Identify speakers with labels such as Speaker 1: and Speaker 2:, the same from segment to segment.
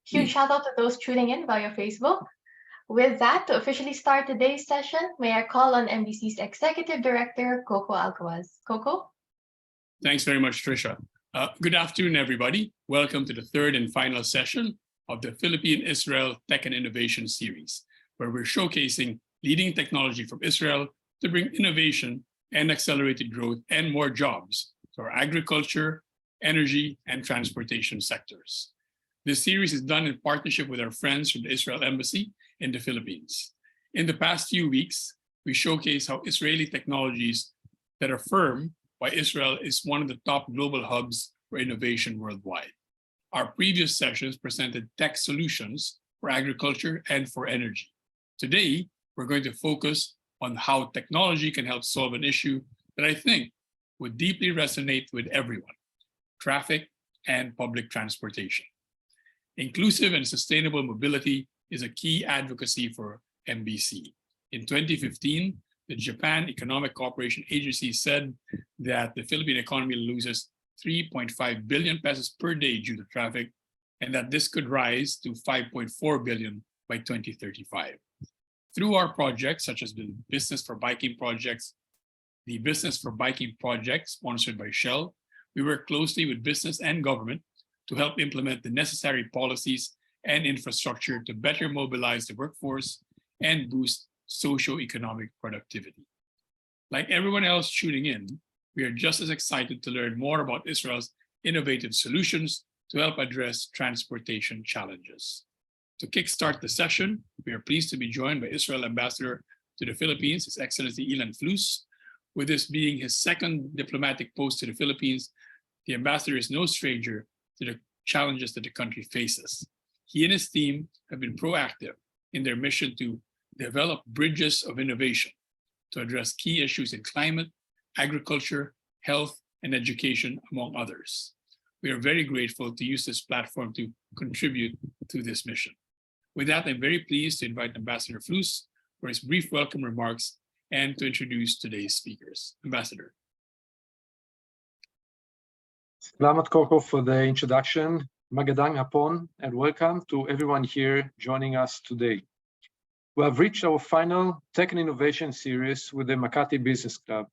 Speaker 1: Huge shout out to those tuning in via Facebook. With that, to officially start today's session, may I call on MBC's Executive Director, Coco Alcaraz. Coco?
Speaker 2: Thanks very much, Trisha. Good afternoon, everybody. Welcome to the third and final session of the Philippine-Israel Tech and Innovation Series, where we're showcasing leading technology from Israel to bring innovation and accelerated growth and more jobs to our agriculture, energy, and transportation sectors. This series is done in partnership with our friends from the Israel Embassy in the Philippines. In the past few weeks, we showcase how Israeli technologies that affirm why Israel is one of the top global hubs for innovation worldwide. Our previous sessions presented tech solutions for agriculture and for energy. Today, we're going to focus on how technology can help solve an issue that I think would deeply resonate with everyone: traffic and public transportation. Inclusive and sustainable mobility is a key advocacy for MBC. In 2015, the Japan Economic Cooperation Agency said that the Philippine economy loses 3.5 billion pesos per day due to traffic, and that this could rise to 5.4 billion by 2035. Through our projects, such as the Business for Biking projects, the Business for Biking project sponsored by Shell, we work closely with business and government to help implement the necessary policies and infrastructure to better mobilize the workforce and boost socio-economic productivity. Like everyone else tuning in, we are just as excited to learn more about Israel's innovative solutions to help address transportation challenges. To kickstart the session, we are pleased to be joined by Israel Ambassador to the Philippines, His Excellency Ilan Flus. With this being his second diplomatic post to the Philippines, the ambassador is no stranger to the challenges that the country faces. He and his team have been proactive in their mission to develop bridges of innovation to address key issues in climate, agriculture, health, and education, among others. We are very grateful to use this platform to contribute to this mission. With that, I'm very pleased to invite Ambassador Flus for his brief welcome remarks and to introduce today's speakers. Ambassador.
Speaker 3: Salamat Coco for the introduction. Magandang hapon and welcome to everyone here joining us today. We have reached our final Tech and Innovation series with the Makati Business Club.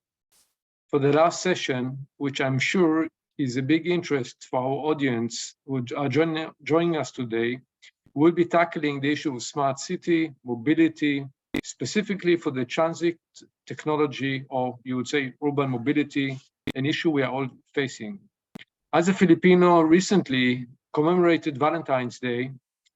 Speaker 3: For the last session, which I'm sure is a big interest for our audience who are joining us today, we'll be tackling the issue of smart city, mobility, specifically for the transit technology, or you would say urban mobility, an issue we are all facing. As a Filipino recently commemorated Valentine's Day,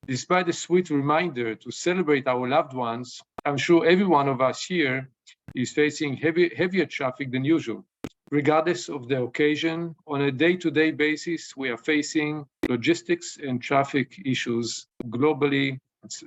Speaker 3: despite the sweet reminder to celebrate our loved ones, I'm sure every one of us here is facing heavier traffic than usual. Regardless of the occasion, on a day-to-day basis, we are facing logistics and traffic issues globally,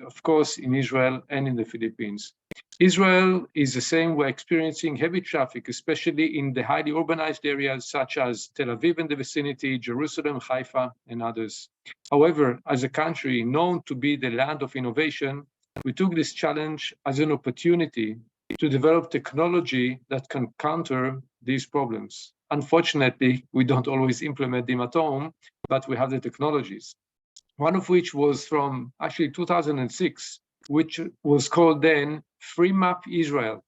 Speaker 3: of course, in Israel and in the Philippines. Israel is the same. We're experiencing heavy traffic, especially in the highly urbanized areas such as Tel Aviv and the vicinity, Jerusalem, Haifa, and others. However, as a country known to be the land of innovation, we took this challenge as an opportunity to develop technology that can counter these problems. Unfortunately, we don't always implement them at home, but we have the technologies. One of which was from actually 2006, which was called then Free Map Israel.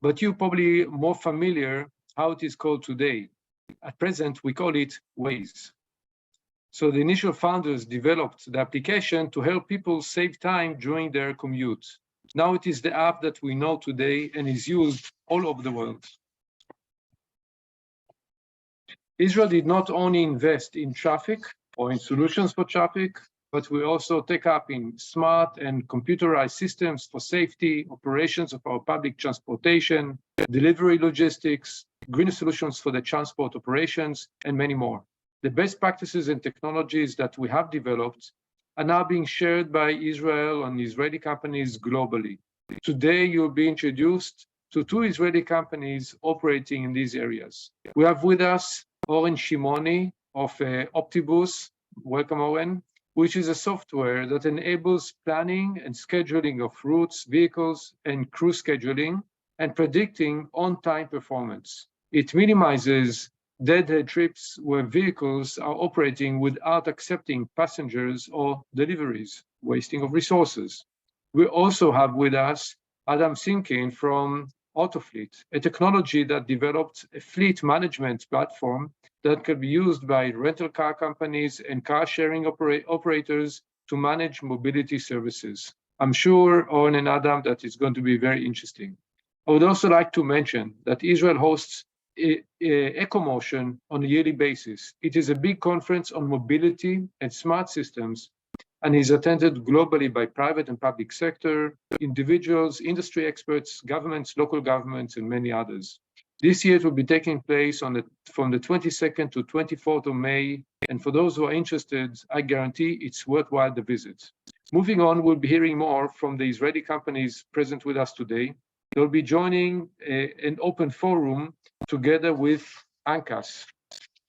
Speaker 3: But you're probably more familiar how it is called today. At present, we call it Waze. So the initial founders developed the application to help people save time during their commute. Now it is the app that we know today and is used all over the world. Israel did not only invest in traffic or in solutions for traffic, but we also take up in smart and computerized systems for safety, operations of our public transportation, delivery logistics, green solutions for the transport operations, and many more. The best practices and technologies that we have developed are now being shared by Israel and Israeli companies globally. Today, you'll be introduced to two Israeli companies operating in these areas. We have with us Oren Shimoni of Optibus. Welcome, Oren. Which is a software that enables planning and scheduling of routes, vehicles, and crew scheduling, and predicting on-time performance. It minimizes deadhead trips where vehicles are operating without accepting passengers or deliveries, wasting of resources. We also have with us Adam Simkin from Autofleet, a technology that developed a fleet management platform that can be used by rental car companies and car sharing operators to manage mobility services. I'm sure, Oren and Adam, that is going to be very interesting. I would also like to mention that Israel hosts EcoMotion on a yearly basis. It is a big conference on mobility and smart systems and is attended globally by private and public sector, individuals, industry experts, governments, local governments, and many others. This year it will be taking place from the 22nd to 24th of May, and for those who are interested, I guarantee it's worthwhile the visit. Moving on, we'll be hearing more from the Israeli companies present with us today. They'll be joining an open forum together with Angkas.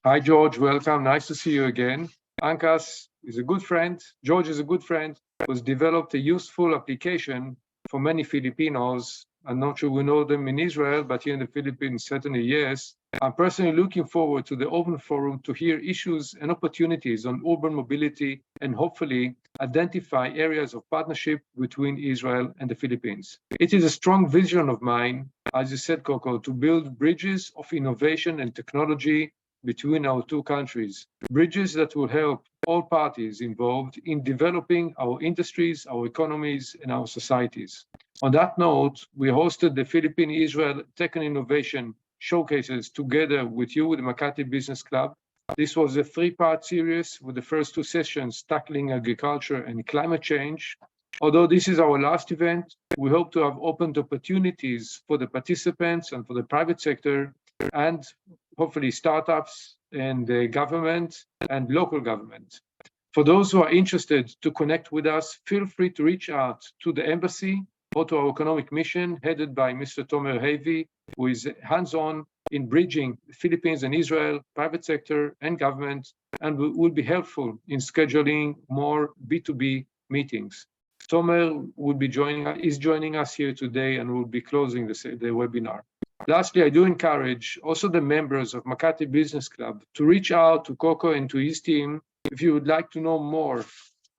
Speaker 3: Hi, George, welcome, nice to see you again. Angkas is a good friend, George is a good friend, who's developed a useful application for many Filipinos. I'm not sure we know them in Israel, but here in the Philippines, certainly yes. I'm personally looking forward to the open forum to hear issues and opportunities on urban mobility and hopefully identify areas of partnership between Israel and the Philippines. It is a strong vision of mine, as you said, Coco, to build bridges of innovation and technology between our two countries, bridges that will help all parties involved in developing our industries, our economies, and our societies. On that note, we hosted the Philippine-Israel Tech and Innovation Showcases together with you, with the Makati Business Club. This was a three-part series with the first two sessions tackling agriculture and climate change. Although this is our last event, we hope to have opened opportunities for the participants and for the private sector and hopefully startups and the government and local government. For those who are interested to connect with us, feel free to reach out to the embassy or to our economic mission headed by Mr. Tomer Hevi, who is hands-on in bridging the Philippines and Israel, private sector and government, and will be helpful in scheduling more B2B meetings. Tomer is joining us here today and will be closing the webinar. Lastly, I do encourage also the members of Makati Business Club to reach out to Coco and to his team if you would like to know more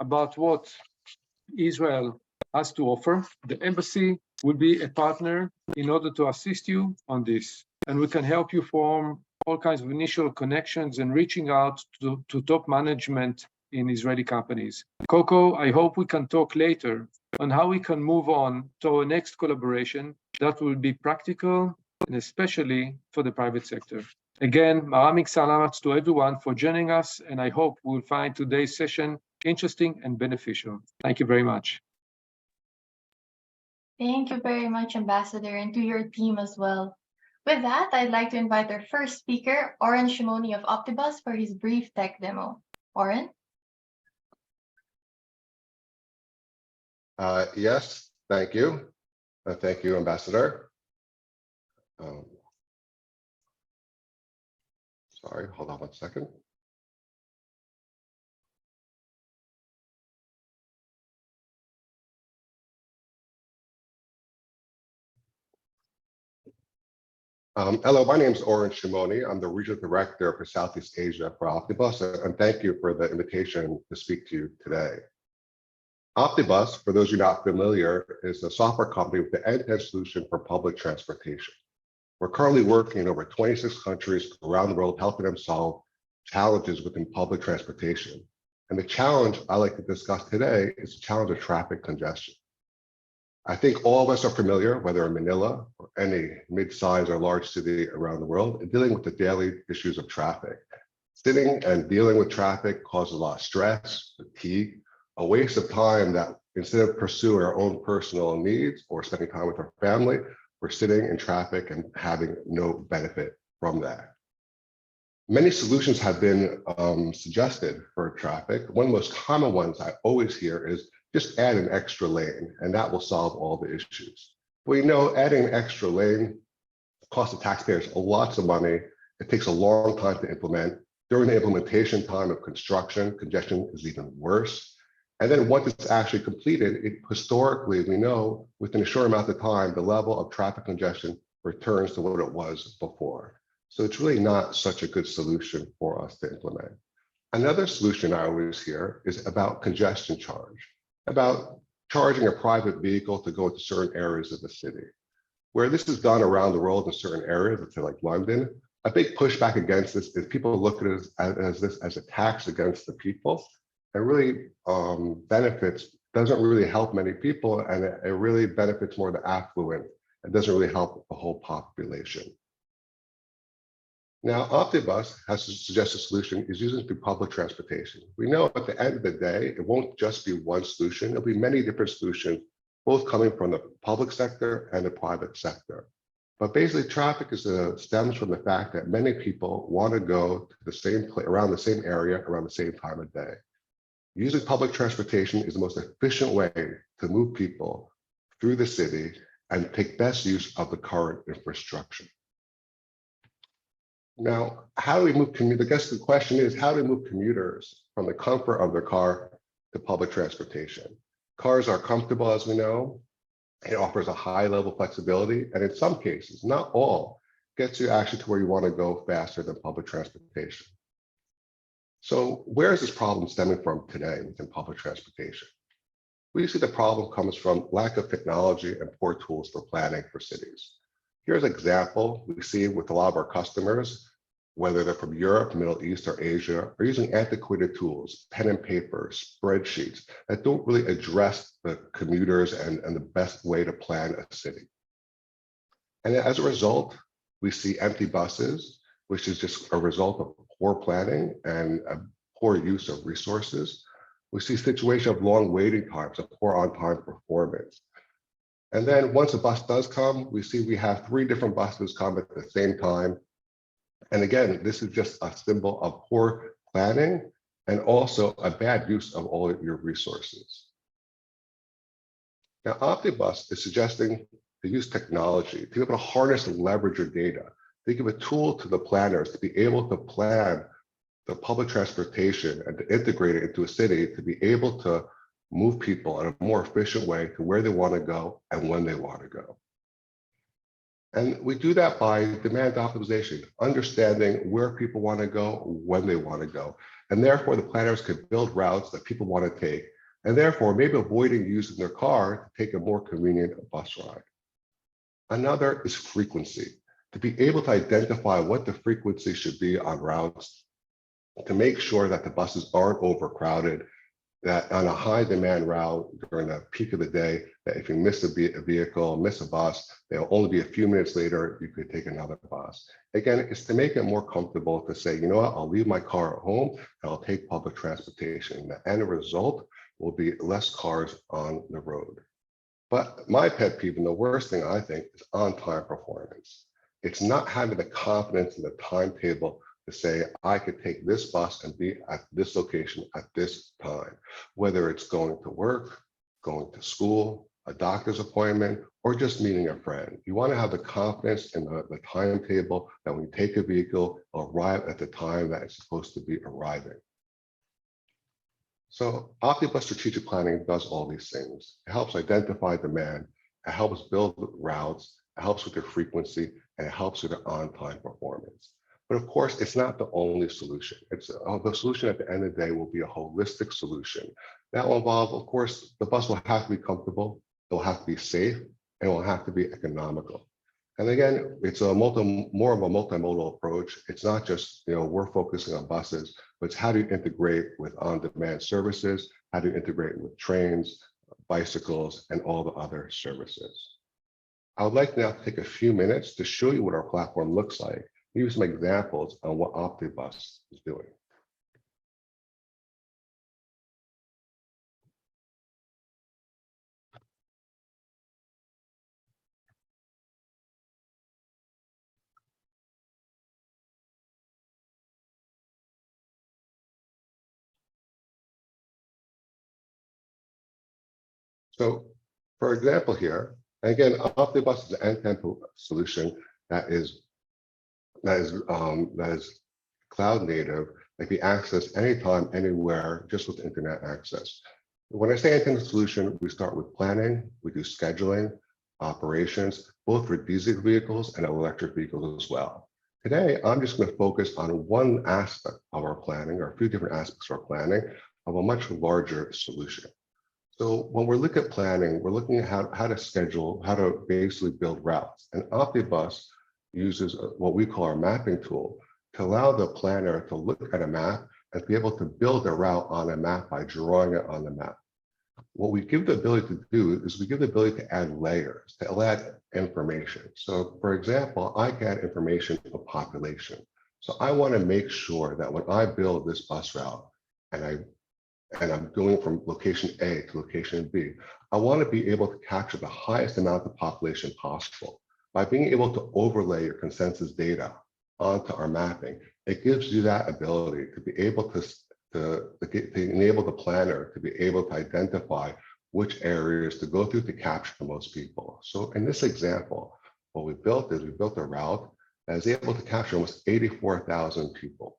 Speaker 3: about what Israel has to offer. The embassy will be a partner in order to assist you on this, and we can help you form all kinds of initial connections and reaching out to top management in Israeli companies. Coco, I hope we can talk later on how we can move on to our next collaboration that will be practical and especially for the private sector. Again, maraming salamat to everyone for joining us, and I hope we'll find today's session interesting and beneficial. Thank you very much.
Speaker 1: Thank you very much, Ambassador, and to your team as well. With that, I'd like to invite our first speaker, Oren Shimoni of Optibus, for his brief tech demo. Oren?
Speaker 4: Yes, thank you. Thank you, Ambassador. Sorry, hold on 1 second. Hello, my name is Oren Shimoni. I'm the Regional Director for Southeast Asia for Optibus, and thank you for the invitation to speak to you today. Optibus, for those of you not familiar, is a software company with the end-to-end solution for public transportation. We're currently working in over 26 countries around the world, helping them solve challenges within public transportation. And the challenge I like to discuss today is the challenge of traffic congestion. I think all of us are familiar, whether in Manila or any mid-sized or large city around the world, in dealing with the daily issues of traffic. Sitting and dealing with traffic causes a lot of stress, fatigue, a waste of time that instead of pursuing our own personal needs or spending time with our family, we're sitting in traffic and having no benefit from that. Many solutions have been suggested for traffic. One of the most common ones I always hear is just add an extra lane and that will solve all the issues. We know adding an extra lane costs the taxpayers lots of money. It takes a long time to implement. During the implementation time of construction, congestion is even worse. And then once it's actually completed, historically, we know within a short amount of time, the level of traffic congestion returns to what it was before. So it's really not such a good solution for us to implement. Another solution I always hear is about congestion charge, about charging a private vehicle to go to certain areas of the city. Where this is done around the world in certain areas, let's say like London, a big pushback against this is people look at it as a tax against the people, and really doesn't really help many people, and it really benefits more the affluent. It doesn't really help the whole population. Now, Optibus has a suggested solution is using through public transportation. We know at the end of the day, it won't just be one solution. There'll be many different solutions, both coming from the public sector and the private sector. But basically, traffic stems from the fact that many people want to go to the same place, around the same area, around the same time of day. Using public transportation is the most efficient way to move people through the city and take best use of the current infrastructure. Now, how do we move commuters? I guess the question is, how do we move commuters from the comfort of their car to public transportation? Cars are comfortable, as we know. It offers a high level of flexibility, and in some cases, not all, gets you actually to where you want to go faster than public transportation. So where is this problem stemming from today within public transportation? We see the problem comes from lack of technology and poor tools for planning for cities. Here's an example we see with a lot of our customers, whether they're from Europe, Middle East, or Asia, are using antiquated tools, pen and paper, spreadsheets that don't really address the commuters and the best way to plan a city. And as a result, we see empty buses, which is just a result of poor planning and a poor use of resources. We see a situation of long waiting times, a poor on-time performance. And then once a bus does come, we have 3 different buses come at the same time. And again, this is just a symbol of poor planning and also a bad use of all of your resources. Now, Optibus is suggesting to use technology to be able to harness and leverage your data, to give a tool to the planners to be able to plan the public transportation and to integrate it into a city to be able to move people in a more efficient way to where they want to go and when they want to go. And we do that by demand optimization, understanding where people want to go, when they want to go. And therefore, the planners can build routes that people want to take, and therefore maybe avoiding using their car to take a more convenient bus ride. Another is frequency, to be able to identify what the frequency should be on routes, to make sure that the buses aren't overcrowded, that on a high demand route during the peak of the day, that if you miss a vehicle, miss a bus, they'll only be a few minutes later, you could take another bus. Again, it's to make it more comfortable to say, you know what, I'll leave my car at home and I'll take public transportation. The end result will be less cars on the road. But my pet peeve, and the worst thing I think, is on-time performance. It's not having the confidence in the timetable to say, I could take this bus and be at this location at this time, whether it's going to work, going to school, a doctor's appointment, or just meeting a friend. You want to have the confidence in the timetable that when you take a vehicle, arrive at the time that it's supposed to be arriving. So Optibus strategic planning does all these things. It helps identify demand, it helps build routes, it helps with their frequency, and it helps with their on-time performance. But of course, it's not the only solution. The solution at the end of the day will be a holistic solution. That will involve, of course, the bus will have to be comfortable, it will have to be safe, and it will have to be economical. And again, it's more of a multimodal approach. It's not just, we're focusing on buses, but it's how do you integrate with on-demand services, how do you integrate with trains, bicycles, and all the other services. I would like now to take a few minutes to show you what our platform looks like. Give you some examples on what Optibus is doing. So, for example here, and again, Optibus is an end-to-end solution that is cloud native, that can be accessed anytime, anywhere, just with internet access. When I say end-to-end solution, we start with planning, we do scheduling, operations, both for diesel vehicles and electric vehicles as well. Today, I'm just going to focus on one aspect of our planning, or a few different aspects of our planning, of a much larger solution. So when we look at planning, we're looking at how to schedule, how to basically build routes. And Optibus uses what we call our mapping tool to allow the planner to look at a map and be able to build a route on a map by drawing it on the map. What we give the ability to do is we give the ability to add layers, to add information. So for example, I can add information of population. So I want to make sure that when I build this bus route and I'm going from location A to location B, I want to be able to capture the highest amount of population possible. By being able to overlay your consensus data onto our mapping, it gives you that ability to be able to enable the planner to be able to identify which areas to go through to capture the most people. So in this example, what we built is we built a route that is able to capture almost 84,000 people.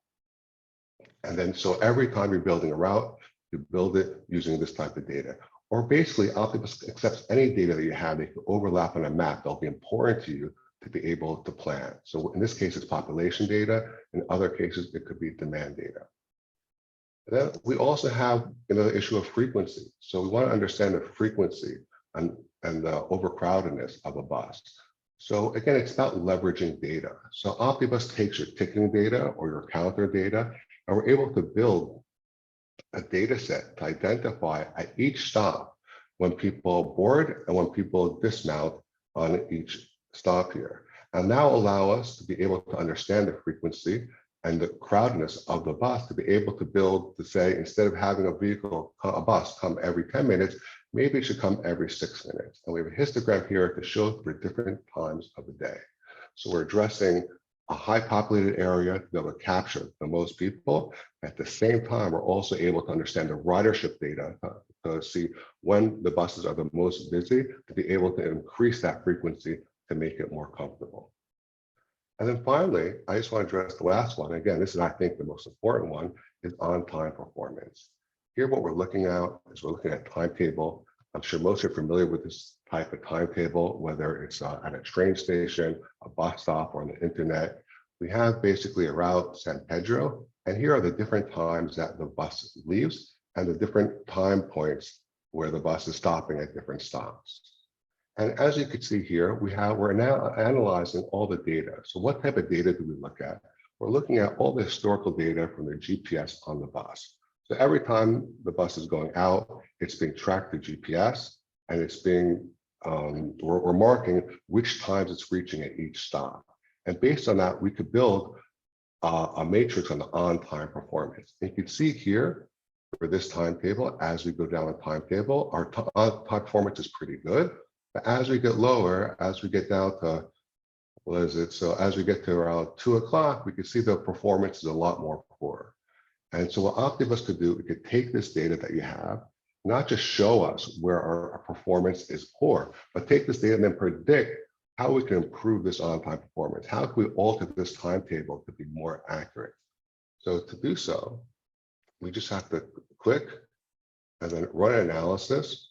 Speaker 4: And then so every time you're building a route, you build it using this type of data. Or basically, Optibus accepts any data that you have that can overlap on a map that'll be important to you to be able to plan. So in this case, it's population data. In other cases, it could be demand data. Then we also have another issue of frequency. So we want to understand the frequency and the overcrowdedness of a bus. So again, it's about leveraging data. So Optibus takes your ticketing data or your counter data, and we're able to build a data set to identify at each stop when people board and when people dismount on each stop here. And now allow us to be able to understand the frequency and the crowdedness of the bus to be able to build, to say, instead of having a bus come every 10 minutes, maybe it should come every 6 minutes. And we have a histogram here to show for different times of the day. So we're addressing a high populated area to be able to capture the most people. At the same time, we're also able to understand the ridership data to see when the buses are the most busy, to be able to increase that frequency to make it more comfortable. And then finally, I just want to address the last one. Again, this is, I think, the most important one, is on-time performance. Here, what we're looking at is we're looking at timetable. I'm sure most are familiar with this type of timetable, whether it's at a train station, a bus stop, or on the internet. We have basically a route, San Pedro, and here are the different times that the bus leaves and the different time points where the bus is stopping at different stops. And as you can see here, we're now analyzing all the data. So what type of data do we look at? We're looking at all the historical data from the GPS on the bus. So every time the bus is going out, it's being tracked to GPS, and it's being, we're marking which times it's reaching at each stop. And based on that, we could build a matrix on the on-time performance. And you can see here for this timetable, as we go down the timetable, our on-time performance is pretty good. But as we get lower, as we get down to, what is it? So as we get to around 2 o'clock, we can see the performance is a lot more poor. And so what Optibus could do, it could take this data that you have, not just show us where our performance is poor, but take this data and then predict how we can improve this on-time performance. How can we alter this timetable to be more accurate? So to do so, we just have to click and then run an analysis.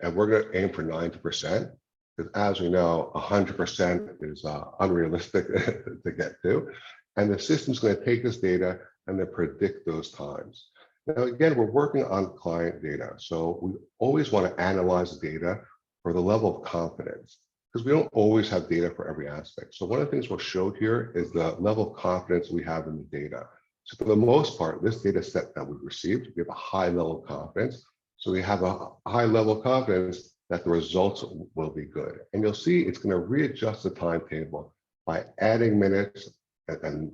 Speaker 4: And we're going to aim for 90%, because as we know, 100% is unrealistic to get to. And the system's going to take this data and then predict those times. Now, again, we're working on client data. So we always want to analyze the data for the level of confidence, because we don't always have data for every aspect. So one of the things we'll show here is the level of confidence we have in the data. So for the most part, this data set that we've received, we have a high level of confidence. So we have a high level of confidence that the results will be good. And you'll see it's going to readjust the timetable by adding minutes and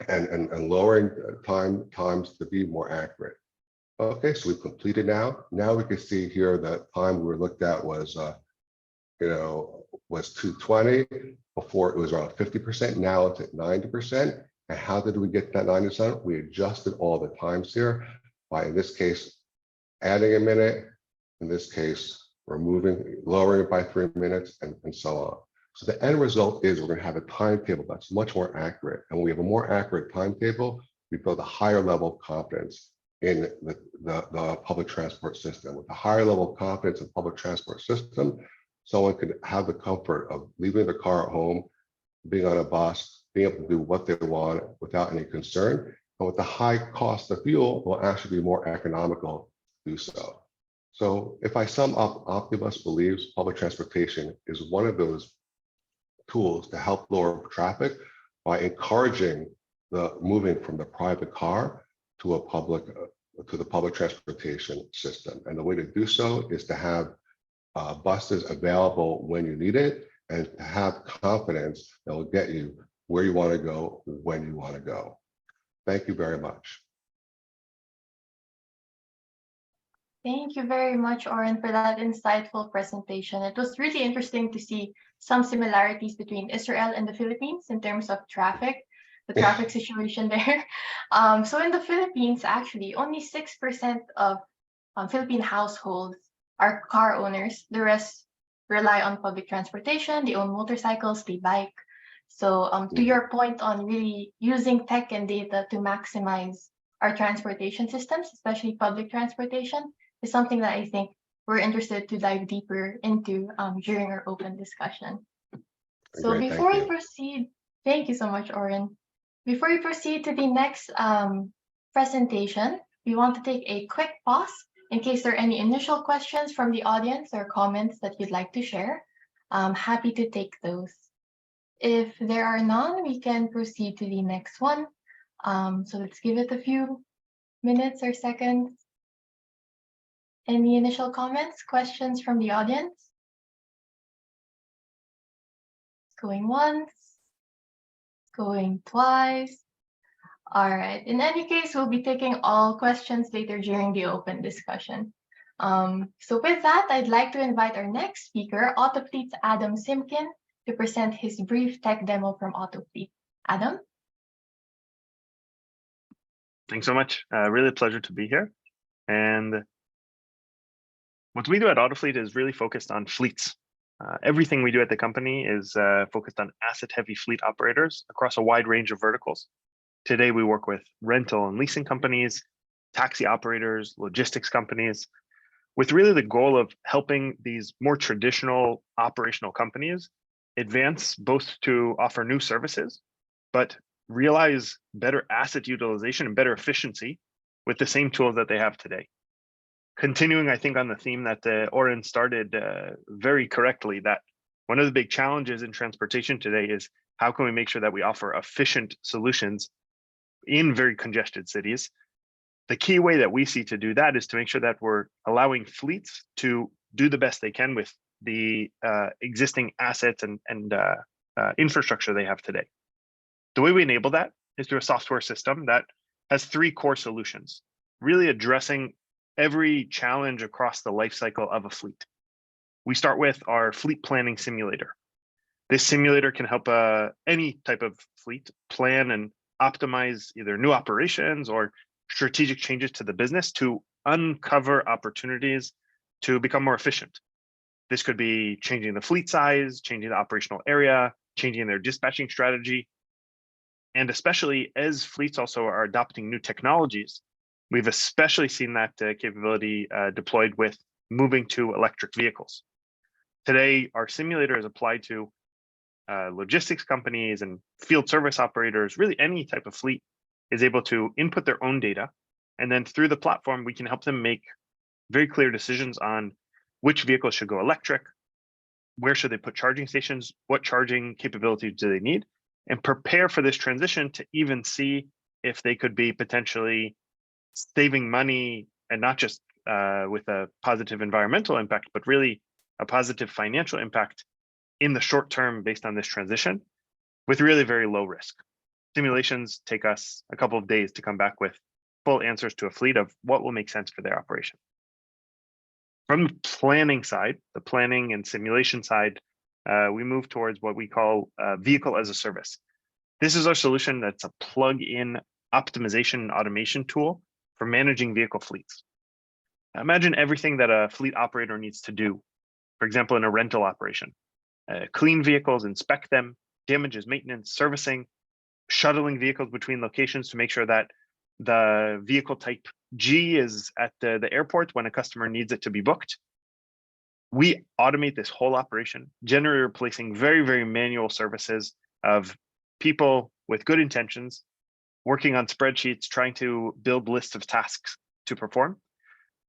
Speaker 4: lowering times to be more accurate. Okay, so we've completed now. Now we can see here that time we were looked at was, was 220. Before it was around 50%. Now it's at 90%. And how did we get that 90%? We adjusted all the times here by, in this case, adding a minute, in this case, lowering it by 3 minutes, and so on. So the end result is we're going to have a timetable that's much more accurate. And when we have a more accurate timetable, we build a higher level of confidence in the public transport system. With a higher level of confidence in the public transport system, someone could have the comfort of leaving the car at home, being on a bus, being able to do what they want without any concern. And with the high cost of fuel, will actually be more economical to do so. So if I sum up, Optibus believes public transportation is one of those tools to help lower traffic by encouraging the moving from the private car to the public transportation system. And the way to do so is to have buses available when you need it, and to have confidence that will get you where you want to go when you want to go. Thank you very much.
Speaker 1: Thank you very much, Oren, for that insightful presentation. It was really interesting to see some similarities between Israel and the Philippines in terms of traffic, the traffic situation there. So in the Philippines, actually, only 6% of Philippine households are car owners. The rest rely on public transportation. They own motorcycles, they bike. So to your point on really using tech and data to maximize our transportation systems, especially public transportation, is something that I think we're interested to dive deeper into during our open discussion. So
Speaker 4: Great,
Speaker 1: before we
Speaker 4: you.
Speaker 1: proceed, thank you so much, Oren. Before we proceed to the next presentation, we want to take a quick pause in case there are any initial questions from the audience or comments that you'd like to share. I'm happy to take those. If there are none, we can proceed to the next one. So let's give it a few minutes or seconds. Any initial comments, questions from the audience? Going once, going twice. All right. In any case, we'll be taking all questions later during the open discussion. So with that, I'd like to invite our next speaker, Autofleet's Adam Simkin, to present his brief tech demo from Autofleet. Adam?
Speaker 5: Thanks so much. Really a pleasure to be here. And what we do at Autofleet is really focused on fleets. Everything we do at the company is focused on asset-heavy fleet operators across a wide range of verticals. Today, we work with rental and leasing companies, taxi operators, logistics companies, with really the goal of helping these more traditional operational companies advance both to offer new services, but realize better asset utilization and better efficiency with the same tools that they have today. Continuing, I think, on the theme that Oren started very correctly, that one of the big challenges in transportation today is how can we make sure that we offer efficient solutions in very congested cities. The key way that we see to do that is to make sure that we're allowing fleets to do the best they can with the existing assets and infrastructure they have today. The way we enable that is through a software system that has 3 core solutions, really addressing every challenge across the life cycle of a fleet. We start with our fleet planning simulator. This simulator can help any type of fleet plan and optimize either new operations or strategic changes to the business to uncover opportunities to become more efficient. This could be changing the fleet size, changing the operational area, changing their dispatching strategy. And especially as fleets also are adopting new technologies, we've especially seen that capability deployed with moving to electric vehicles. Today, our simulator is applied to logistics companies and field service operators. Really any type of fleet is able to input their own data. And then through the platform, we can help them make very clear decisions on which vehicles should go electric, where should they put charging stations, what charging capabilities do they need, and prepare for this transition to even see if they could be potentially saving money, and not just with a positive environmental impact, but really a positive financial impact in the short term based on this transition with really very low risk. Simulations take us a couple of days to come back with full answers to a fleet of what will make sense for their operation. From the planning side, the planning and simulation side, we move towards what we call vehicle as a service. This is our solution that's a plug-in optimization and automation tool for managing vehicle fleets. Imagine everything that a fleet operator needs to do, for example, in a rental operation. Clean vehicles, inspect them, damages, maintenance, servicing, shuttling vehicles between locations to make sure that the vehicle type G is at the airport when a customer needs it to be booked. We automate this whole operation, generally replacing very, very manual services of people with good intentions working on spreadsheets, trying to build lists of tasks to perform.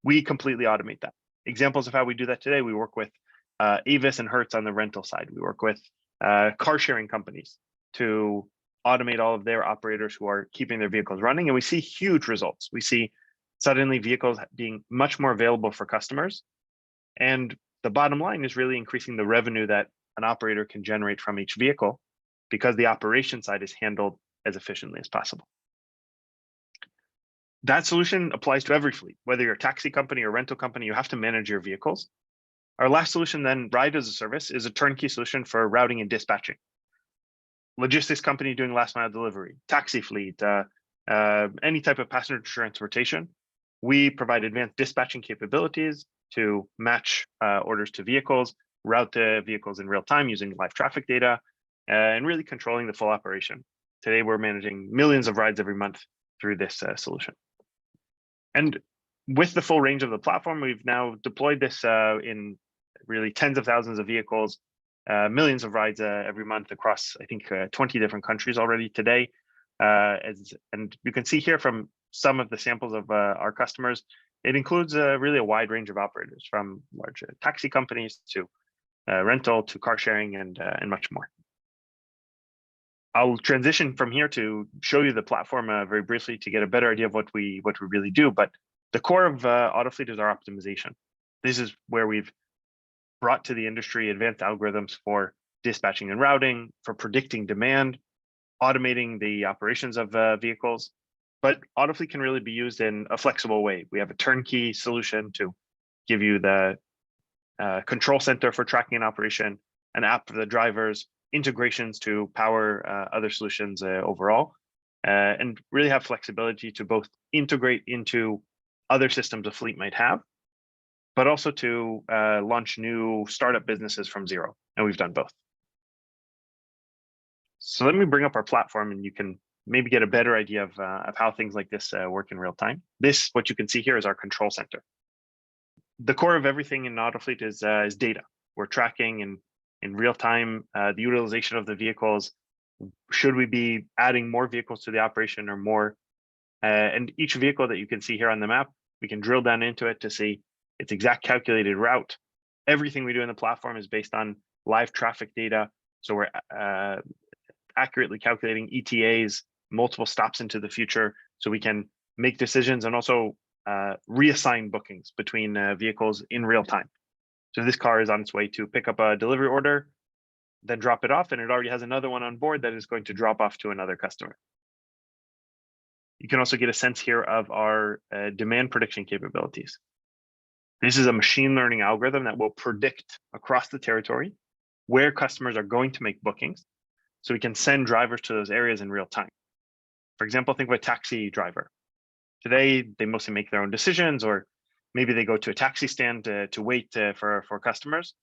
Speaker 5: We completely automate that. Examples of how we do that today: we work with Avis and Hertz on the rental side. We work with car sharing companies to automate all of their operators who are keeping their vehicles running. And we see huge results. We see suddenly vehicles being much more available for customers. And the bottom line is really increasing the revenue that an operator can generate from each vehicle, because the operation side is handled as efficiently as possible. That solution applies to every fleet. Whether you're a taxi company or rental company, you have to manage your vehicles. Our last solution then, Ride as a Service, is a turnkey solution for routing and dispatching. Logistics company doing last mile delivery, taxi fleet, any type of passenger transportation. We provide advanced dispatching capabilities to match orders to vehicles, route the vehicles in real time using live traffic data, and really controlling the full operation. Today, we're managing millions of rides every month through this solution. And with the full range of the platform, we've now deployed this in really tens of thousands of vehicles, millions of rides every month across, I think, 20 different countries already today. And you can see here from some of the samples of our customers, it includes really a wide range of operators, from large taxi companies to rental to car sharing and much more. I'll transition from here to show you the platform very briefly to get a better idea of what we really do. But the core of Autofleet is our optimization. This is where we've brought to the industry advanced algorithms for dispatching and routing, for predicting demand, automating the operations of vehicles. But Autofleet can really be used in a flexible way. We have a turnkey solution to give you the control center for tracking and operation, an app for the drivers, integrations to power other solutions overall, and really have flexibility to both integrate into other systems a fleet might have, but also to launch new startup businesses from zero. And we've done both. So let me bring up our platform, and you can maybe get a better idea of how things like this work in real time. This, what you can see here, is our control center. The core of everything in Autofleet is data. We're tracking in real time the utilization of the vehicles. Should we be adding more vehicles to the operation or more? And each vehicle that you can see here on the map, we can drill down into it to see its exact calculated route. Everything we do in the platform is based on live traffic data. So we're accurately calculating ETAs, multiple stops into the future, so we can make decisions and also reassign bookings between vehicles in real time. So this car is on its way to pick up a delivery order, then drop it off, and it already has another one on board that is going to drop off to another customer. You can also get a sense here of our demand prediction capabilities. This is a machine learning algorithm that will predict across the territory where customers are going to make bookings, so we can send drivers to those areas in real time. For example, think of a taxi driver. Today, they mostly make their own decisions, or maybe they go to a taxi stand to wait for customers,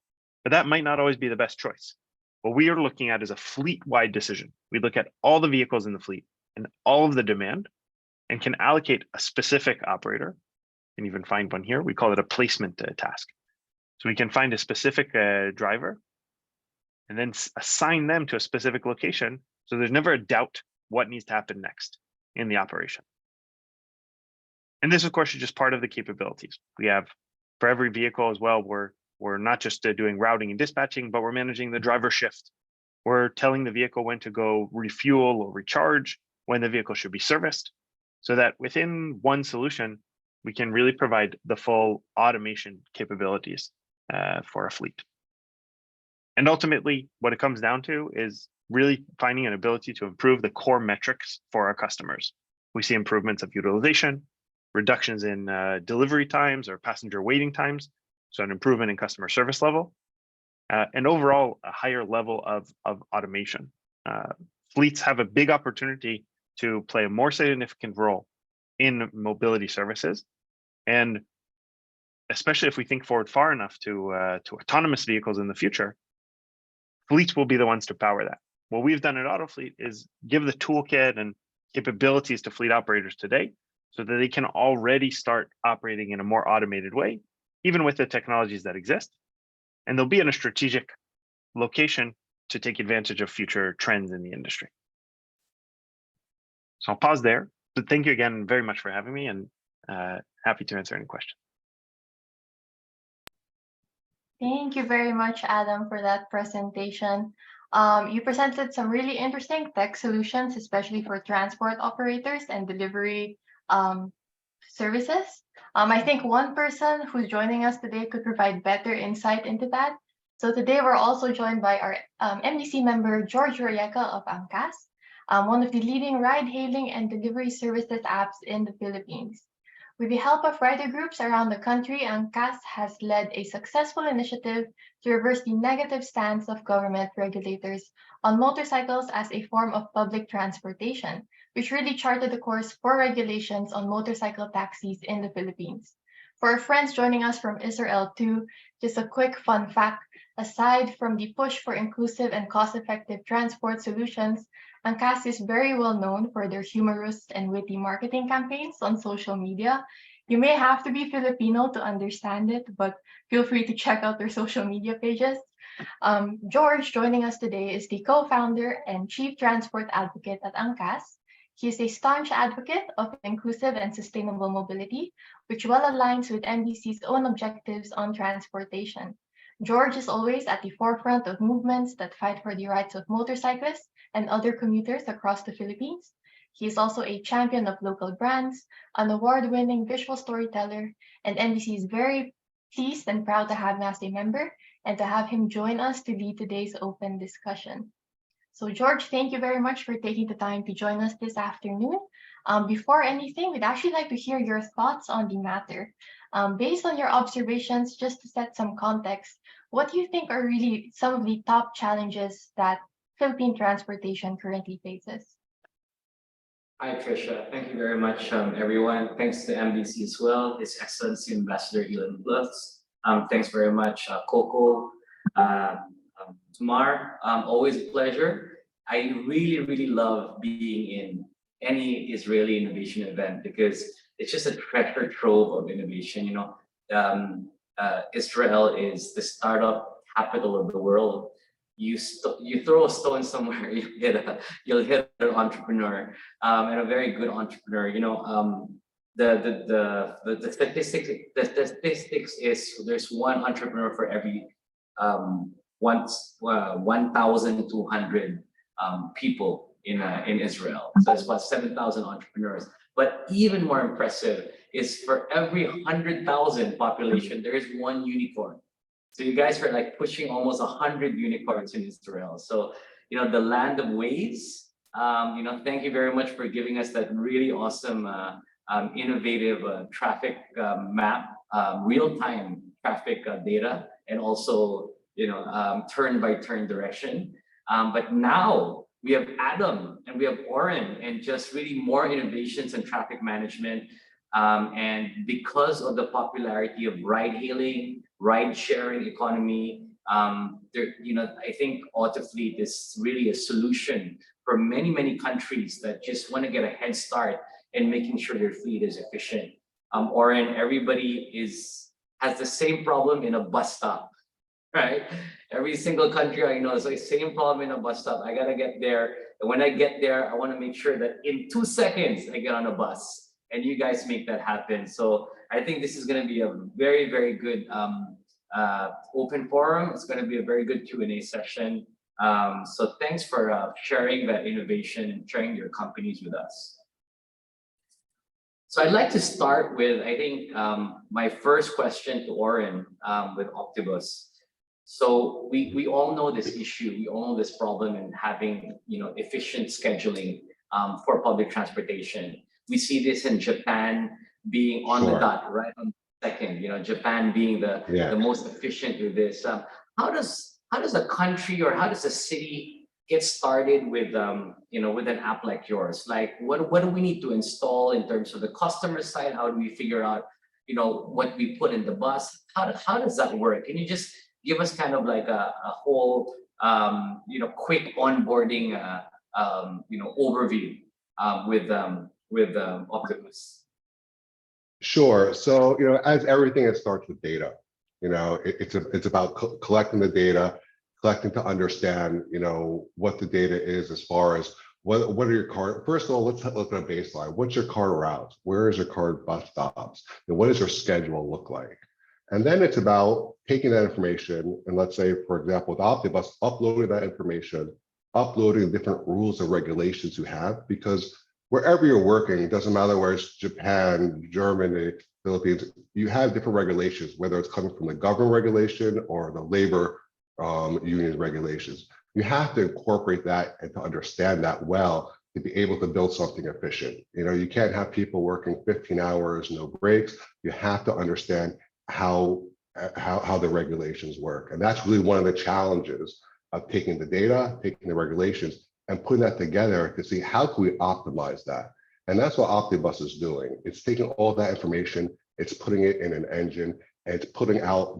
Speaker 5: but that might not always be the best choice. What we are looking at is a fleet-wide decision. We look at all the vehicles in the fleet and all of the demand, and can allocate a specific operator. You can even find one here. We call it a placement task. So we can find a specific driver and then assign them to a specific location, so there's never a doubt what needs to happen next in the operation. And this, of course, is just part of the capabilities. We have, for every vehicle as well, we're not just doing routing and dispatching, but we're managing the driver shift. We're telling the vehicle when to go refuel or recharge, when the vehicle should be serviced, so that within one solution, we can really provide the full automation capabilities for a fleet. And ultimately, what it comes down to is really finding an ability to improve the core metrics for our customers. We see improvements of utilization, reductions in delivery times or passenger waiting times, so an improvement in customer service level, and overall a higher level of automation. Fleets have a big opportunity to play a more significant role in mobility services, and especially if we think forward far enough to autonomous vehicles in the future, fleets will be the ones to power that. What we've done at Autofleet is give the toolkit and capabilities to fleet operators today, so that they can already start operating in a more automated way, even with the technologies that exist. And they'll be in a strategic location to take advantage of future trends in the industry. So I'll pause there. But thank you again very much for having me, and happy to answer any questions.
Speaker 1: Thank you very much, Adam, for that presentation. You presented some really interesting tech solutions, especially for transport operators and delivery services. I think one person who's joining us today could provide better insight into that. So today we're also joined by our MDC member, George Royeca of Angkas, one of the leading ride-hailing and delivery services apps in the Philippines. With the help of rider groups around the country, Angkas has led a successful initiative to reverse the negative stance of government regulators on motorcycles as a form of public transportation, which really charted the course for regulations on motorcycle taxis in the Philippines. For our friends joining us from Israel too, just a quick fun fact, aside from the push for inclusive and cost-effective transport solutions, Angkas is very well known for their humorous and witty marketing campaigns on social media. You may have to be Filipino to understand it, but feel free to check out their social media pages. George, joining us today, is the co-founder and chief transport advocate at Angkas. He is a staunch advocate of inclusive and sustainable mobility, which well aligns with NBC's own objectives on transportation. George is always at the forefront of movements that fight for the rights of motorcyclists and other commuters across the Philippines. He is also a champion of local brands, an award-winning visual storyteller, and NBC is very pleased and proud to have him as a member and to have him join us to lead today's open discussion. So George, thank you very much for taking the time to join us this afternoon. Before anything, we'd actually like to hear your thoughts on the matter. Based on your observations, just to set some context, what do you think are really some of the top challenges that Philippine transportation currently faces?
Speaker 6: Hi, Tricia. Thank you very much, everyone. Thanks to MBC as well, His Excellency Ambassador Elon Plus. Thanks very much, Coco, Tamar. Always a pleasure. I really, really love being in any Israeli innovation event because it's just a treasure trove of innovation. You know, Israel is the startup capital of the world. You throw a stone somewhere, you'll hit an entrepreneur, and a very good entrepreneur. You know, the statistics is there's one entrepreneur for every 1,200 people in Israel. So it's about 7,000 entrepreneurs. But even more impressive is for every 100,000 population, there is one unicorn. So you guys are like pushing almost 100 unicorns in Israel. So, you know, the land of ways, you know, thank you very much for giving us that really awesome, innovative traffic map, real-time traffic data, and also, you know, turn-by-turn direction. But now we have Adam and we have Oren and just really more innovations in traffic management. And because of the popularity of ride-hailing, ride-sharing economy, you know, I think Autofleet is really a solution for many, many countries that just want to get a head start in making sure their fleet is efficient. Oren, everybody has the same problem in a bus stop, right? Every single country I know is the same problem in a bus stop. I gotta get there, and when I get there, I want to make sure that in 2 seconds I get on a bus, and you guys make that happen. So I think this is going to be a very, very good open forum. It's going to be a very good Q&A session. So thanks for sharing that innovation and sharing your companies with us. So I'd like to start with, I think, my first question to Oren with Optibus. So we all know this issue, we all know this problem in having, you know, efficient scheduling for public transportation. We see this in Japan being on the dot, right on the second. You know, Japan being the most efficient with this. How does a country or how does a city get started with you know, with an app like yours? Like, what do we need to install in terms of the customer side? How do we figure out, you know, what we put in the bus? How does that work? Can you just give us kind of like a whole you know, quick onboarding you know, overview with Optibus?
Speaker 4: Sure. So, you know, as everything, it starts with data. You know, it's about collecting the data, collecting to understand, what the data is as far as what are your car. First of all, let's look at a baseline. What's your car route? Where is your car bus stops? And what does your schedule look like? And then it's about taking that information and, let's say, for example, with Optibus, uploading that information, uploading different rules and regulations you have, because wherever you're working, it doesn't matter where it's Japan, Germany, Philippines, you have different regulations, whether it's coming from the government regulation or the labor union regulations. You have to incorporate that and to understand that well to be able to build something efficient. You can't have people working 15 hours, no breaks. You have to understand how the regulations work. And that's really one of the challenges of taking the data, taking the regulations, and putting that together to see how can we optimize that. And that's what Optibus is doing. It's taking all that information, it's putting it in an engine, and it's putting out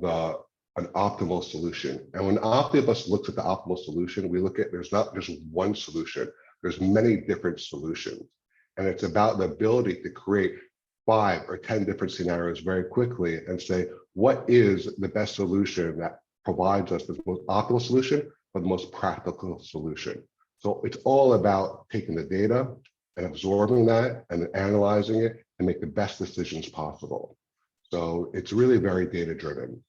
Speaker 4: an optimal solution. And when Optibus looks at the optimal solution, we look at, there's not just one solution, there's many different solutions. And it's about the ability to create 5 or 10 different scenarios very quickly and say, what is the best solution that provides us the most optimal solution, but the most practical solution? So it's all about taking the data and absorbing that and analyzing it and make the best decisions possible. So it's really very data driven.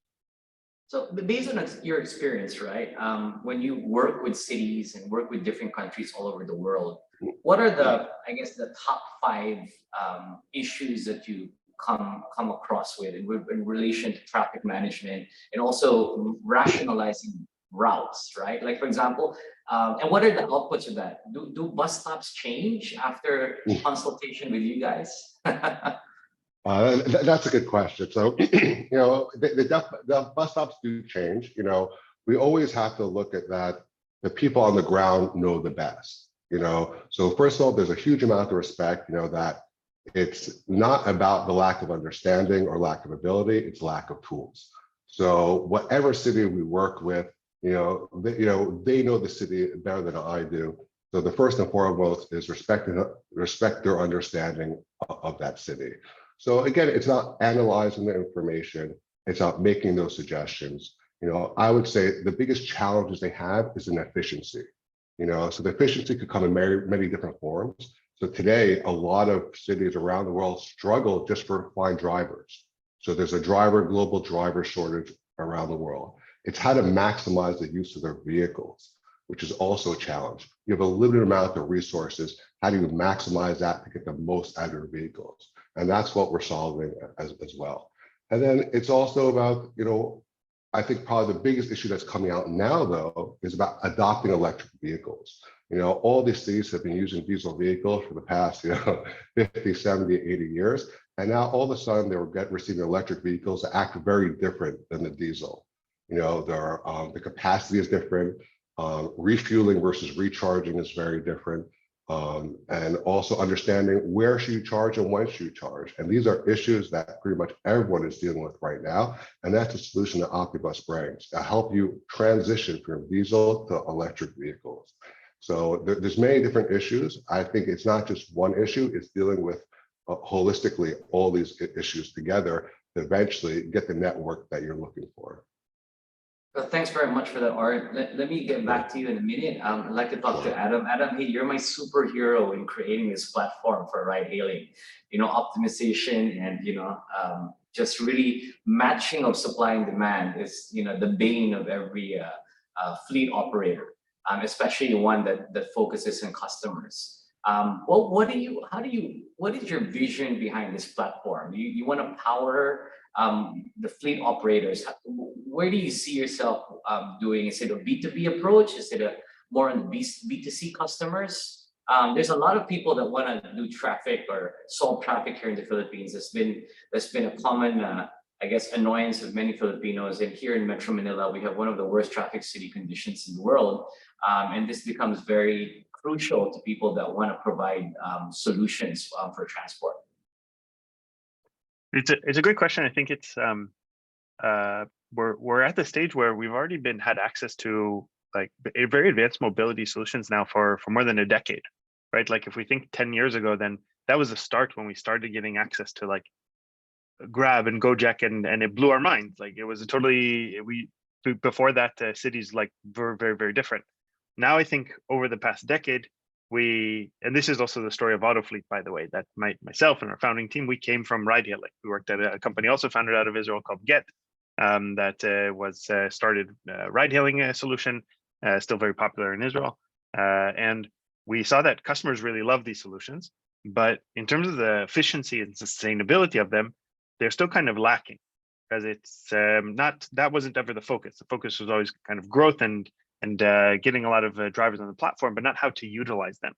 Speaker 6: So based on your experience, right? When you work with cities and work with different countries all over the world, what are the top 5 issues that you come across with in relation to traffic management and also rationalizing routes, right? Like, for example, and what are the outputs of that? Do bus stops change after consultation with you guys?
Speaker 4: That's a good question. So, the bus stops do change. We always have to look at that. The people on the ground know the best. So first of all, there's a huge amount of respect. That it's not about the lack of understanding or lack of ability; it's lack of tools. So whatever city we work with, they know the city better than I do. So the first and foremost is respect their understanding of that city. So again, it's not analyzing the information, it's not making those suggestions. I would say the biggest challenges they have is in efficiency. So the efficiency could come in many different forms. So today, a lot of cities around the world struggle just to find drivers. So there's a global driver shortage around the world. It's how to maximize the use of their vehicles, which is also a challenge. You have a limited amount of resources. How do you maximize that to get the most out of your vehicles? And that's what we're solving as well. And then it's also about, I think probably the biggest issue that's coming out now, though, is about adopting electric vehicles. All these cities have been using diesel vehicles for the past, 50, 70, 80 years. And now all of a sudden they're receiving electric vehicles that act very different than the diesel. The capacity is different. Refueling versus recharging is very different. And also understanding where should you charge and when should you charge. And these are issues that pretty much everyone is dealing with right now. And that's a solution that Optibus brings to help you transition from diesel to electric vehicles. So there's many different issues. I think it's not just one issue, it's dealing with holistically all these issues together to eventually get the network that you're looking for.
Speaker 6: Well, thanks very much for that, Oren. Let me get back to you in a minute. I'd like to talk to Adam. Adam, hey, you're my superhero in creating this platform for ride hailing. Optimization and just really matching of supply and demand is the bane of every fleet operator, especially one that focuses on customers. What is your vision behind this platform? You want to power the fleet operators? Where do you see yourself doing? Is it a B2B approach? Is it more on B2C customers? There's a lot of people that want to do traffic or solve traffic here in the Philippines. That's been a common, annoyance of many Filipinos. And here in Metro Manila, we have one of the worst traffic city conditions in the world. And this becomes very crucial to people that want to provide solutions for transport.
Speaker 5: It's a great question. I think it's we're at the stage where we've already had access to like very advanced mobility solutions now for more than a decade, right? Like if we think 10 years ago, then that was the start when we started getting access to like Grab and Gojek, and it blew our minds. Like it was before that, cities like were very, very different. Now, I think over the past decade, and this is also the story of Autofleet, by the way, that myself and our founding team, we came from ride hailing. We worked at a company also founded out of Israel called Get, that was started ride hailing solution, still very popular in Israel. And we saw that customers really love these solutions, but in terms of the efficiency and sustainability of them, they're still kind of lacking, because it's that wasn't ever the focus. The focus was always kind of growth and getting a lot of drivers on the platform, but not how to utilize them.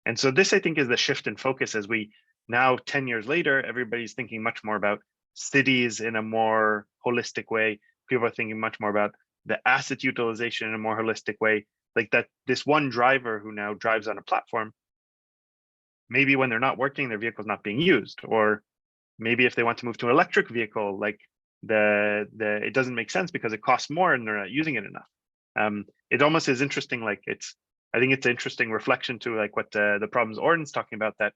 Speaker 5: And so this, I think, is the shift in focus as we now, 10 years later, everybody's thinking much more about cities in a more holistic way. People are thinking much more about the asset utilization in a more holistic way. Like that, this one driver who now drives on a platform, maybe when they're not working, their vehicle's not being used, or maybe if they want to move to an electric vehicle, like it doesn't make sense because it costs more and they're not using it enough. It almost is interesting. Like I think it's an interesting reflection to like what the problems Oren's talking about, that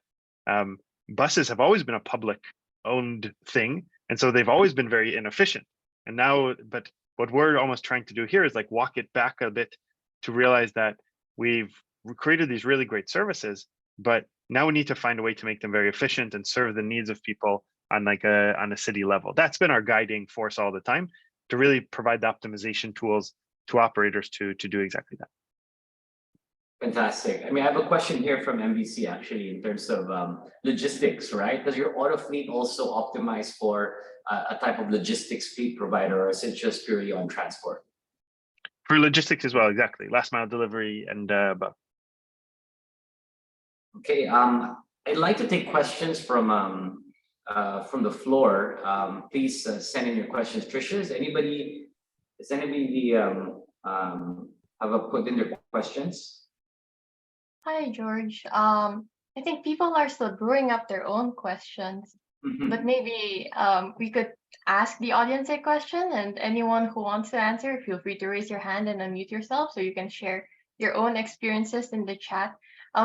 Speaker 5: buses have always been a public owned thing, and so they've always been very inefficient. And now, but what we're almost trying to do here is like walk it back a bit to realize that we've created these really great services, but now we need to find a way to make them very efficient and serve the needs of people on like on a city level. That's been our guiding force all the time, to really provide the optimization tools to operators to do exactly that.
Speaker 6: Fantastic. I mean, I have a question here from MBC actually in terms of logistics, right? Does your Autofleet also optimize for a type of logistics fleet provider, or is it just purely on transport?
Speaker 5: For logistics as well, exactly. Last mile delivery and above.
Speaker 6: Okay, I'd like to take questions from the floor. Please send in your questions. Tricia, does anybody have put in their questions?
Speaker 1: Hi, George. I think people are still brewing up their own questions, but maybe we could ask the audience a question, and anyone who wants to answer, feel free to raise your hand and unmute yourself so you can share your own experiences in the chat.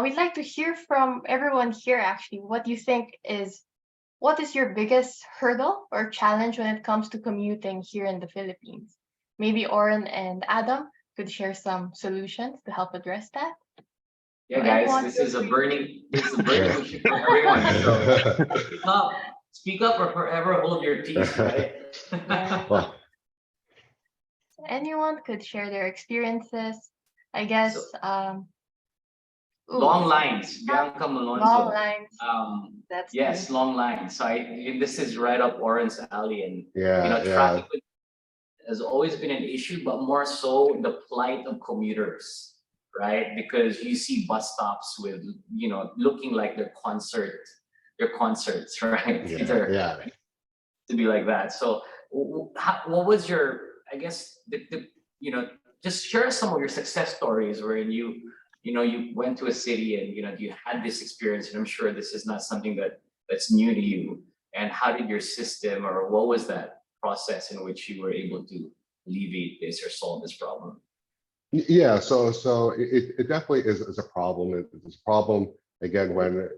Speaker 1: We'd like to hear from everyone here, actually, what you think what is your biggest hurdle or challenge when it comes to commuting here in the Philippines? Maybe Oren and Adam could share some solutions to help address that.
Speaker 6: Yeah, guys, this is a burning issue for everyone. So speak up or forever hold your peace, right?
Speaker 4: Well,
Speaker 1: Anyone could share their experiences, I guess.
Speaker 6: Long lines, Bianca Malonzo.
Speaker 1: Long lines. That's
Speaker 6: yes,
Speaker 1: good.
Speaker 6: long lines. So this is right up Oren's alley, and
Speaker 4: yeah,
Speaker 6: traffic has always been an issue, but more so the plight of commuters, right? Because you see bus stops with looking like their concerts, right?
Speaker 4: yeah.
Speaker 6: To be like that. So, what was your? I guess just share some of your success stories where you went to a city and you had this experience, and I'm sure this is not something that's new to you. And how did your system, or what was that process in which you were able to alleviate this or solve this problem?
Speaker 4: Yeah, so it definitely is a problem. It's a problem again when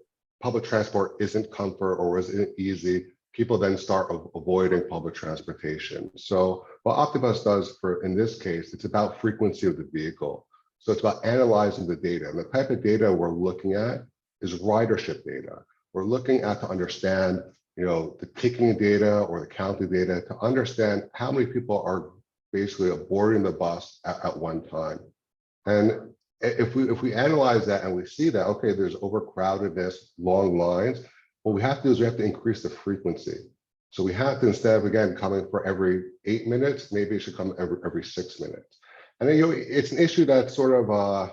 Speaker 4: public transport isn't comfort or isn't easy. People then start avoiding public transportation. So what Optibus does in this case, it's about frequency of the vehicle. So it's about analyzing the data. And the type of data we're looking at is ridership data. We're looking at to understand, the ticking data or the counting data to understand how many people are basically boarding the bus at one time. And if we analyze that and we see that, okay, there's overcrowdedness, long lines, what we have to do is we have to increase the frequency. So we have to, instead of, again, coming for every 8 minutes, maybe it should come every 6 minutes. And then, it's an issue that sort of,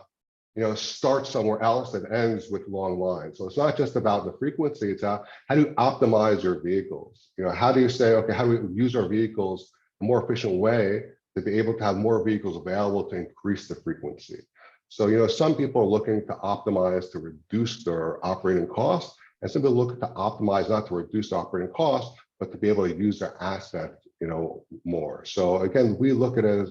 Speaker 4: starts somewhere else and ends with long lines. So it's not just about the frequency, it's how do you optimize your vehicles? How do you say, okay, how do we use our vehicles a more efficient way to be able to have more vehicles available to increase the frequency? So, some people are looking to optimize to reduce their operating costs, and some people look to optimize not to reduce operating costs, but to be able to use their assets, more. So again, we look at it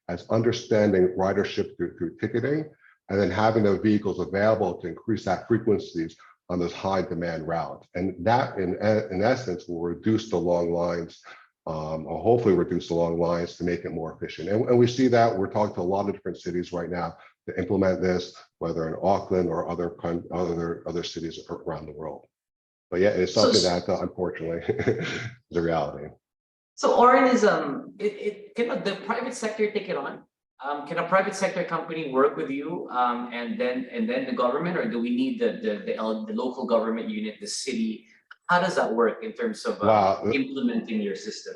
Speaker 4: as understanding ridership through ticketing, and then having the vehicles available to increase that frequencies on those high demand routes. And that in essence will reduce the long lines or hopefully reduce the long lines to make it more efficient. And we see that we're talking to a lot of different cities right now to implement this, whether in Auckland or other cities around the world. But yeah, it's something that unfortunately is a reality.
Speaker 6: So Oren is can the private sector take it on? Can a private sector company work with you and then the government, or do we need the local government unit, the city? How does that work in terms of implementing your system?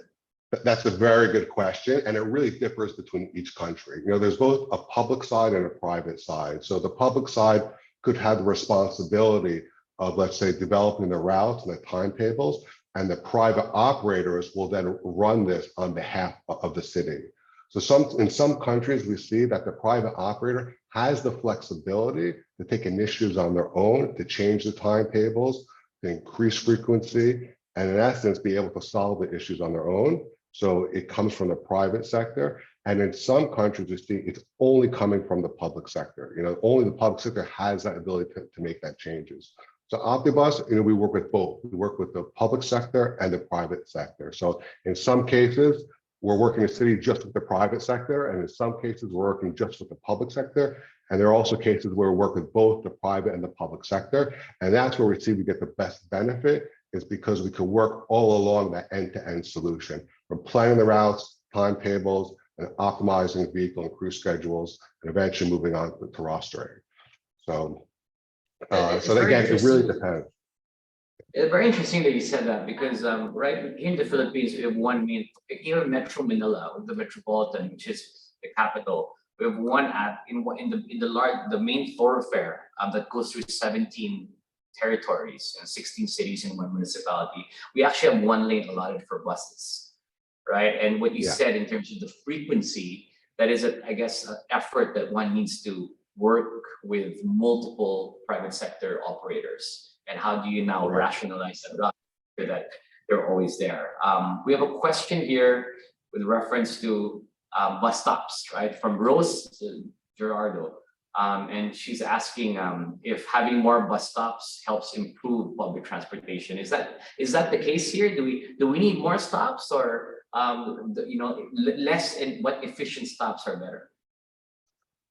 Speaker 4: That's a very good question, and it really differs between each country. You know, there's both a public side and a private side. So the public side could have the responsibility of, let's say, developing the routes and the timetables, and the private operators will then run this on behalf of the city. So in some countries, we see that the private operator has the flexibility to take initiatives on their own, to change the timetables, to increase frequency, and in essence, be able to solve the issues on their own. So it comes from the private sector. And in some countries, we see it's only coming from the public sector. You know, only the public sector has that ability to make that changes. So Optibus, you know, we work with both. We work with the public sector and the private sector. So in some cases, we're working in the city just with the private sector, and in some cases, we're working just with the public sector. And there are also cases where we work with both the private and the public sector. And that's where we see we get the best benefit, is because we can work all along that end-to-end solution, from planning the routes, timetables, and optimizing vehicle and crew schedules, and eventually moving on to rostering. So, again, it really depends.
Speaker 6: It's very interesting that you said that, because right in the Philippines, we have one main, even Metro Manila, the metropolitan, which is the capital. We have one the main thoroughfare that goes through 17 territories and 16 cities in one municipality. We actually have one lane allotted for buses, right? And what you said in terms of the frequency, that is, I guess, an effort that one needs to work with multiple private sector operators. And how do you now rationalize that route so that they're always there? We have a question here with reference to bus stops, right? From Rose Gerardo. And she's asking if having more bus stops helps improve public transportation. Is that the case here? Do we need more stops, or less, and what efficient stops are better?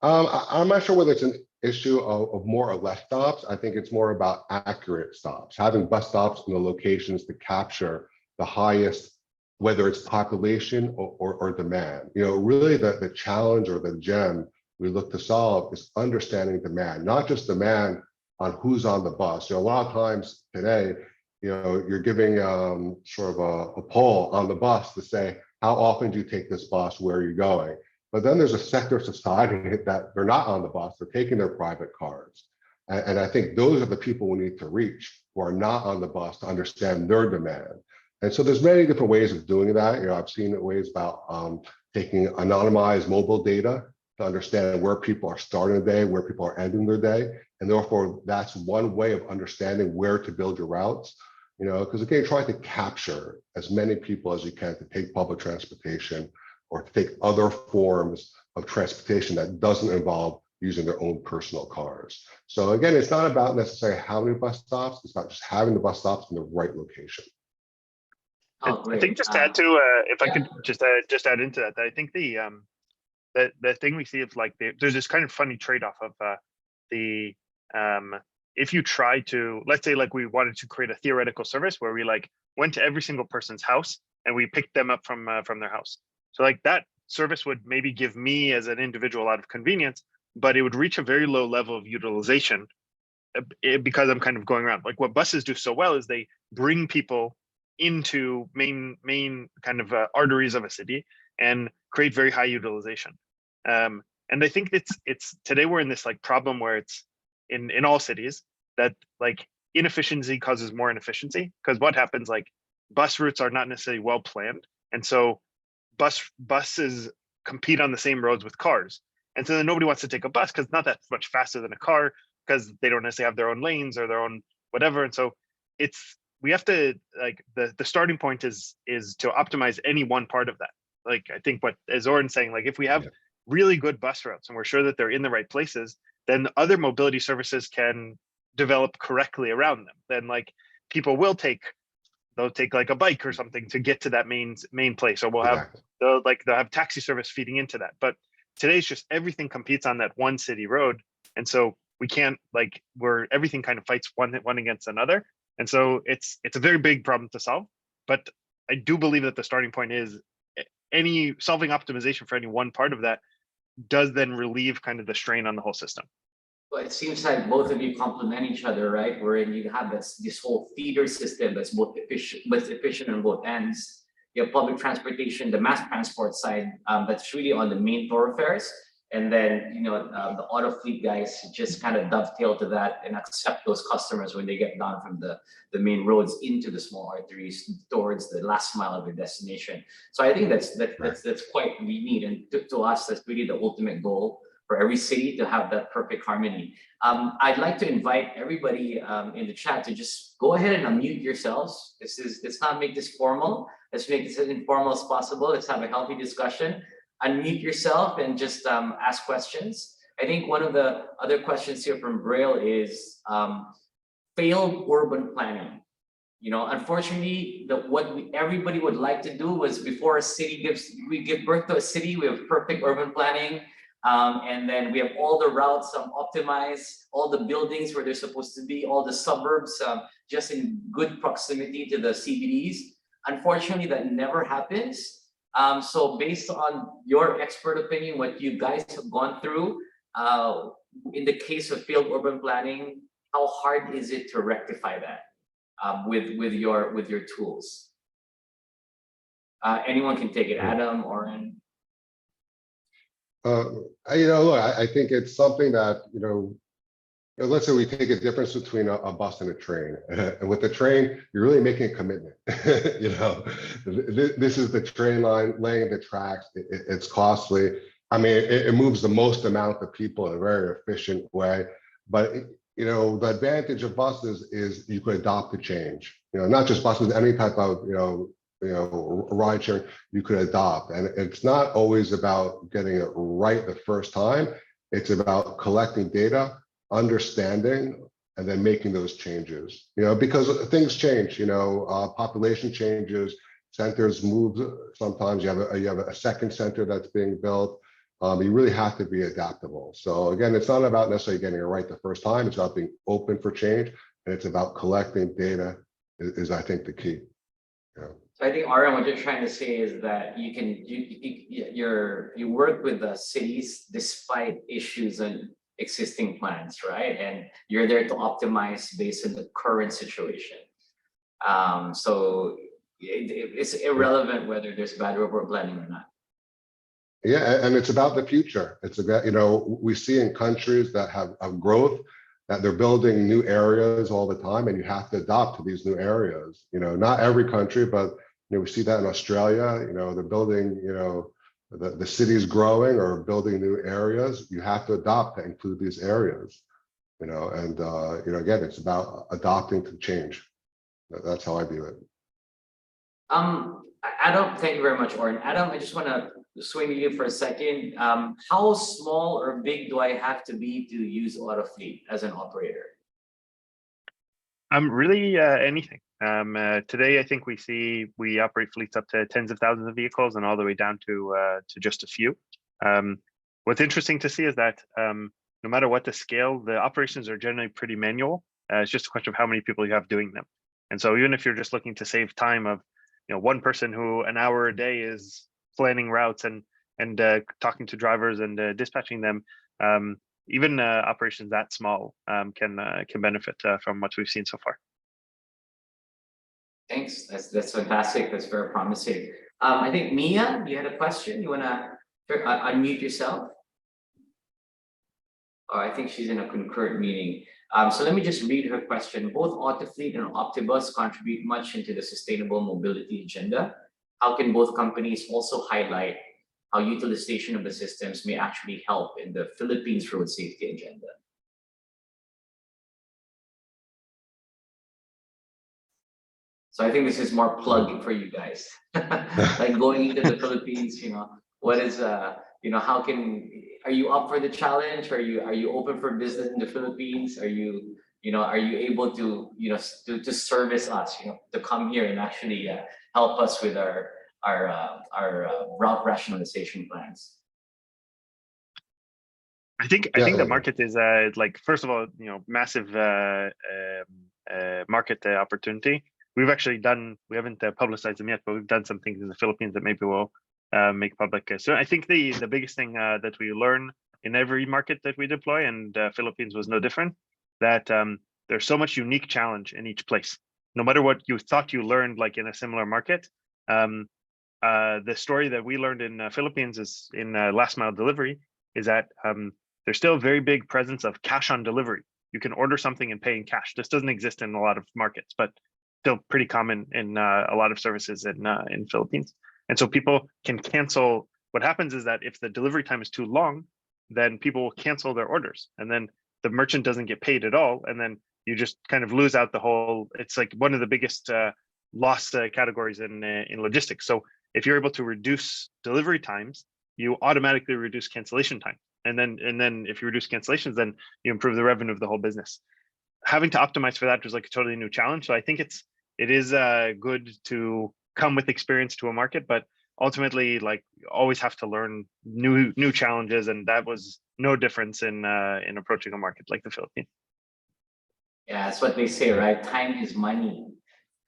Speaker 4: I'm not sure whether it's an issue of more or less stops. I think it's more about accurate stops, having bus stops in the locations to capture the highest, whether it's population or demand. You know, really the challenge or the gem we look to solve is understanding demand, not just demand on who's on the bus. You know, a lot of times today, you know, you're giving sort of a poll on the bus to say, how often do you take this bus? Where are you going? But then there's a sector of society that they're not on the bus, they're taking their private cars. And I think those are the people we need to reach, who are not on the bus, to understand their demand. And so there's many different ways of doing that. You know, I've seen ways about taking anonymized mobile data to understand where people are starting the day, where people are ending their day. And therefore, that's one way of understanding where to build your routes. You know, because again, try to capture as many people as you can to take public transportation, or to take other forms of transportation that doesn't involve using their own personal cars. So again, it's not about necessarily how many bus stops, it's about just having the bus stops in the right location.
Speaker 6: Oh,
Speaker 5: I think just to add to, if I could just add into that, I think the thing we see is like there's this kind of funny trade-off of if you try to, let's say, like, we wanted to create a theoretical service where we like went to every single person's house and we picked them up from their house. So like that service would maybe give me as an individual a lot of convenience, but it would reach a very low level of utilization because I'm kind of going around. Like what buses do so well is they bring people into main kind of arteries of a city and create very high utilization. And I think it's today we're in this like problem where it's in all cities that like inefficiency causes more inefficiency, because what happens, like bus routes are not necessarily well planned, and so buses compete on the same roads with cars, and so then nobody wants to take a bus because it's not that much faster than a car, because they don't necessarily have their own lanes or their own whatever. And so we have to, like, the starting point is to optimize any one part of that. Like I think what, as Oren's saying, like if we have really good bus routes and we're sure that they're in the right places, then other mobility services can develop correctly around them. Then like people will take they'll take like a bike or something to get to that main place, or
Speaker 4: Exactly.
Speaker 5: they'll have taxi service feeding into that. But today's just everything competes on that one city road, and so we can't where everything kind of fights one against another, and so it's a very big problem to solve. But I do believe that the starting point is any solving optimization for any one part of that does then relieve kind of the strain on the whole system.
Speaker 6: Well, it seems like both of you complement each other, right? Wherein you have this whole feeder system that's both efficient on both ends. You have public transportation, the mass transport side, that's really on the main thoroughfares. And then, the auto fleet guys just kind of dovetail to that and accept those customers when they get down from the main roads into the small arteries towards the last mile of the destination. So I think that's quite neat. And to us, that's really the ultimate goal for every city to have that perfect harmony. I'd like to invite everybody in the chat to just go ahead and unmute yourselves. Let's not make this formal. Let's make this as informal as possible. Let's have a healthy discussion. Unmute yourself and just ask questions. I think one of the other questions here from Braille is failed urban planning. Unfortunately, everybody would like to do was before we give birth to a city, we have perfect urban planning. And then we have all the routes optimized, all the buildings where they're supposed to be, all the suburbs just in good proximity to the CBDs. Unfortunately, that never happens. So based on your expert opinion, what you guys have gone through, in the case of failed urban planning, how hard is it to rectify that with your tools? Anyone can take it. Adam, Oren.
Speaker 4: Look, I think it's something that, let's say we take a difference between a bus and a train. And with the train, you're really making a commitment. This is the train line, laying the tracks. It's costly. I mean, it moves the most amount of people in a very efficient way. But, the advantage of buses is you could adopt the change. Not just buses, any type of, ride sharing you could adopt. And it's not always about getting it right the first time. It's about collecting data, understanding, and then making those changes, because things change, population changes, centers move. Sometimes you have a second center that's being built. You really have to be adaptable. So again, it's not about necessarily getting it right the first time. It's about being open for change, and it's about collecting data is I think the key.
Speaker 6: So I think, Oren, what you're trying to say is that you work with the cities despite issues and existing plans, right? And you're there to optimize based on the current situation. So it's irrelevant whether there's bad urban planning or not.
Speaker 4: Yeah, and it's about the future. It's about, we see in countries that have growth that they're building new areas all the time, and you have to adopt to these new areas. Not every country, but we see that in Australia. They're building, the city's growing or building new areas. You have to adopt to include these areas. And again, it's about adopting to change. That's how I view it.
Speaker 6: Adam, thank you very much, Oren. Adam, I just want to swing to you for a second. How small or big do I have to be to use Autofleet as an operator?
Speaker 5: Really anything. Today, I think we operate fleets up to tens of thousands of vehicles and all the way down to just a few. What's interesting to see is that no matter what the scale, the operations are generally pretty manual. It's just a question of how many people you have doing them. And so even if you're just looking to save time of one person who an hour a day is planning routes and talking to drivers and dispatching them, even operations that small can benefit from what we've seen so far.
Speaker 6: Thanks. That's fantastic. That's very promising. I think Mia, you had a question. You want to unmute yourself? Oh, I think she's in a concurrent meeting. So let me just read her question. Both Autofleet and Optibus contribute much into the sustainable mobility agenda. How can both companies also highlight how utilization of the systems may actually help in the Philippines road safety agenda? So I think this is more plugging for you guys. Like going into the Philippines, what is how are you up for the challenge? Are you open for business in the Philippines? Are you are you able to, to service us, to come here and actually help us with our route rationalization plans?
Speaker 5: I think the market is like, first of all, massive market opportunity. We've actually done, we haven't publicized them yet, but we've done some things in the Philippines that maybe we'll make public. So I think the biggest thing that we learn in every market that we deploy, and Philippines was no different, that there's so much unique challenge in each place. No matter what you thought you learned, like in a similar market, the story that we learned in Philippines is in last mile delivery is that there's still a very big presence of cash on delivery. You can order something and pay in cash. This doesn't exist in a lot of markets, but still pretty common in a lot of services in Philippines. And so people can cancel. What happens is that if the delivery time is too long, then people will cancel their orders, and then the merchant doesn't get paid at all, and then you just kind of lose out the whole. It's like one of the biggest loss categories in logistics. So if you're able to reduce delivery times, you automatically reduce cancellation time, and then if you reduce cancellations, then you improve the revenue of the whole business. Having to optimize for that was like a totally new challenge. So I think it is good to come with experience to a market, but ultimately, like, you always have to learn new challenges, and that was no difference in approaching a market like the Philippines.
Speaker 6: Yeah, that's what they say, right? Time is money,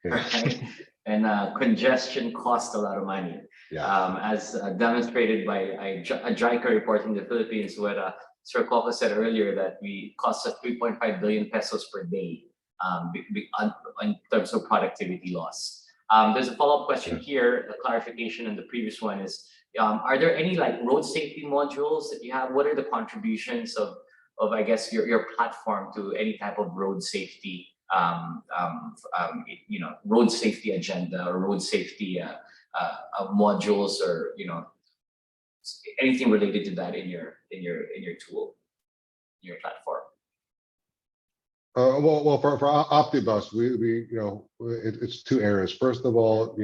Speaker 6: right? And congestion costs a lot of money.
Speaker 4: Yeah.
Speaker 6: As demonstrated by a JICA report in the Philippines, where Sir Coco said earlier that we cost us 3.5 billion pesos per day in terms of productivity loss. There's a follow-up question here, a clarification on the previous one is, are there any like road safety modules that you have? What are the contributions of I guess your platform to any type of road safety, road safety agenda or road safety modules, or anything related to that in your tool, your platform?
Speaker 4: Well, for Optibus, it's two areas. First of all,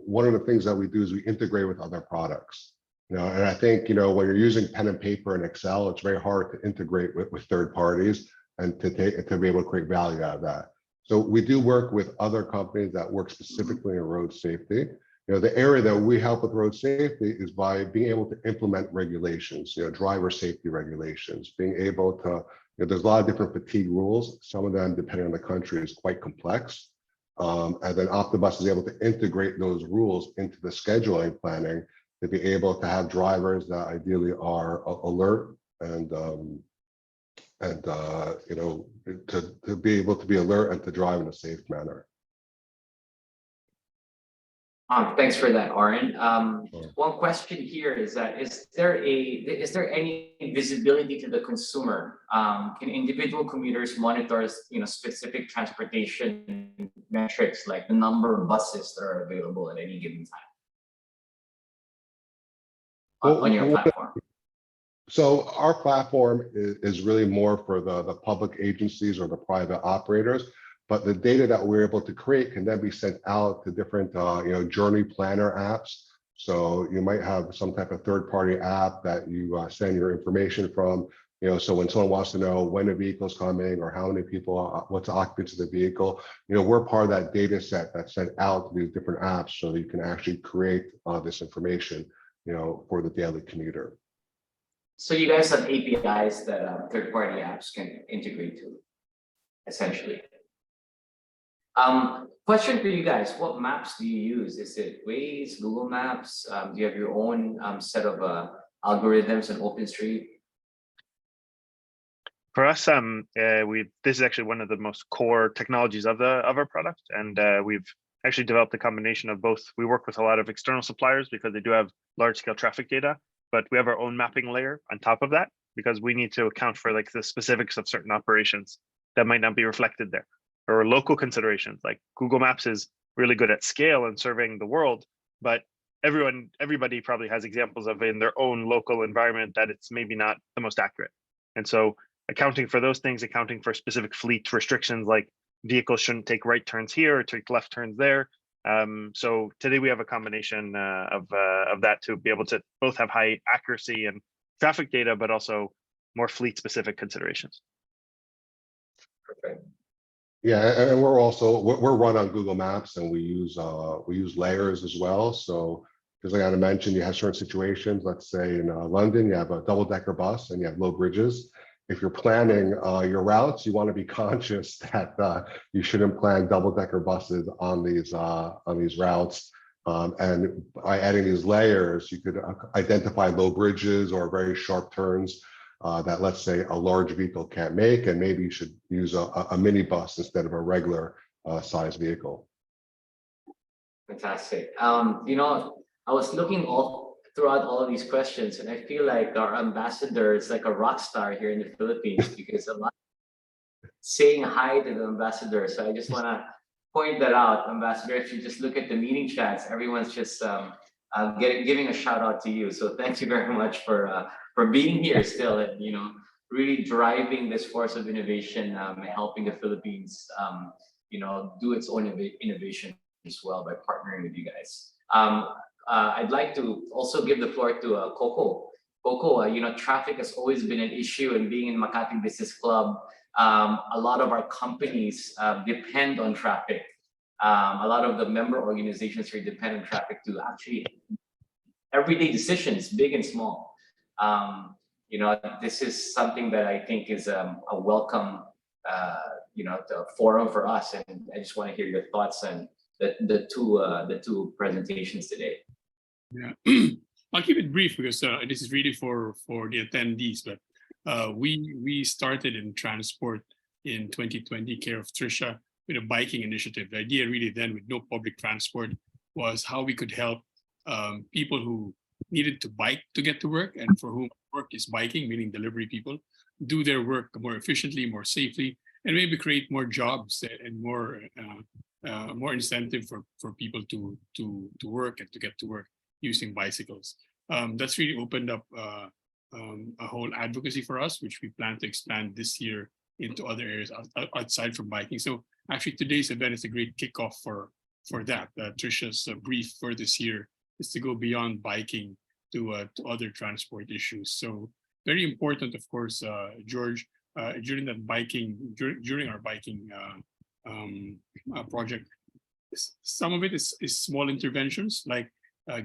Speaker 4: one of the things that we do is we integrate with other products. And I think when you're using pen and paper and Excel, it's very hard to integrate with third parties and to be able to create value out of that. So we do work with other companies that work specifically in road safety. The area that we help with road safety is by being able to implement regulations, driver safety regulations, being able to, there's a lot of different fatigue rules. Some of them, depending on the country, is quite complex. And then Optibus is able to integrate those rules into the scheduling planning to be able to have drivers that ideally are alert and to be able to be alert and to drive in a safe manner.
Speaker 6: Thanks for that, Oren. One question here is that is there any visibility to the consumer? Can individual commuters monitor specific transportation metrics like the number of buses that are available at any given time on your platform?
Speaker 4: So our platform is really more for the public agencies or the private operators. But the data that we're able to create can then be sent out to different, journey planner apps. So you might have some type of third-party app that you send your information from. So when someone wants to know when a vehicle is coming or how many people, what's the occupants of the vehicle, we're part of that data set that's sent out to these different apps so that you can actually create this information, for the daily commuter.
Speaker 6: So you guys have APIs that third-party apps can integrate to, essentially. Question for you guys, what maps do you use? Is it Waze, Google Maps? Do you have your own set of algorithms and OpenStreet?
Speaker 5: For us, this is actually one of the most core technologies of our product, and we've actually developed a combination of both. We work with a lot of external suppliers because they do have large-scale traffic data, but we have our own mapping layer on top of that because we need to account for like the specifics of certain operations that might not be reflected there. Or local considerations, like Google Maps is really good at scale and serving the world, but everybody probably has examples of in their own local environment that it's maybe not the most accurate. And so accounting for those things, accounting for specific fleet restrictions, like vehicles shouldn't take right turns here or take left turns there. So today we have a combination of that to be able to both have high accuracy and traffic data, but also more fleet specific considerations.
Speaker 6: Perfect.
Speaker 4: Yeah, and we're run on Google Maps, and we use layers as well. So as I mentioned, you have certain situations. Let's say in London, you have a double-decker bus and you have low bridges. If you're planning your routes, you want to be conscious that you shouldn't plan double-decker buses on these routes. And by adding these layers, you could identify low bridges or very sharp turns that, let's say, a large vehicle can't make, and maybe you should use a minibus instead of a regular size vehicle.
Speaker 6: Fantastic. You know, I was looking throughout all of these questions, and I feel like our ambassador is like a rock star here in the Philippines because a lot saying hi to the ambassador. So I just want to point that out, Ambassador. If you just look at the meeting chats, everyone's just giving a shout out to you. So thank you very much for being here still, and really driving this force of innovation, helping the Philippines, do its own innovation as well by partnering with you guys. I'd like to also give the floor to Coco. Coco, traffic has always been an issue, and being in Makati Business Club, a lot of our companies depend on traffic. A lot of the member organizations here depend on traffic to actually everyday decisions, big and small. This is something that I think is a welcome, forum for us, and I just want to hear your thoughts on the two presentations today.
Speaker 2: Yeah, I'll keep it brief because this is really for the attendees. But we started in transport in 2020, care of Trisha, with a biking initiative. The idea really then, with no public transport, was how we could help people who needed to bike to get to work, and for whom work is biking, meaning delivery people, do their work more efficiently, more safely, and maybe create more jobs and more incentive for people to work and to get to work using bicycles. That's really opened up a whole advocacy for us, which we plan to expand this year into other areas outside from biking. So actually today's event is a great kickoff for that. Trisha's brief for this year is to go beyond biking to other transport issues. So very important, of course, George, during our biking project, some of it is small interventions like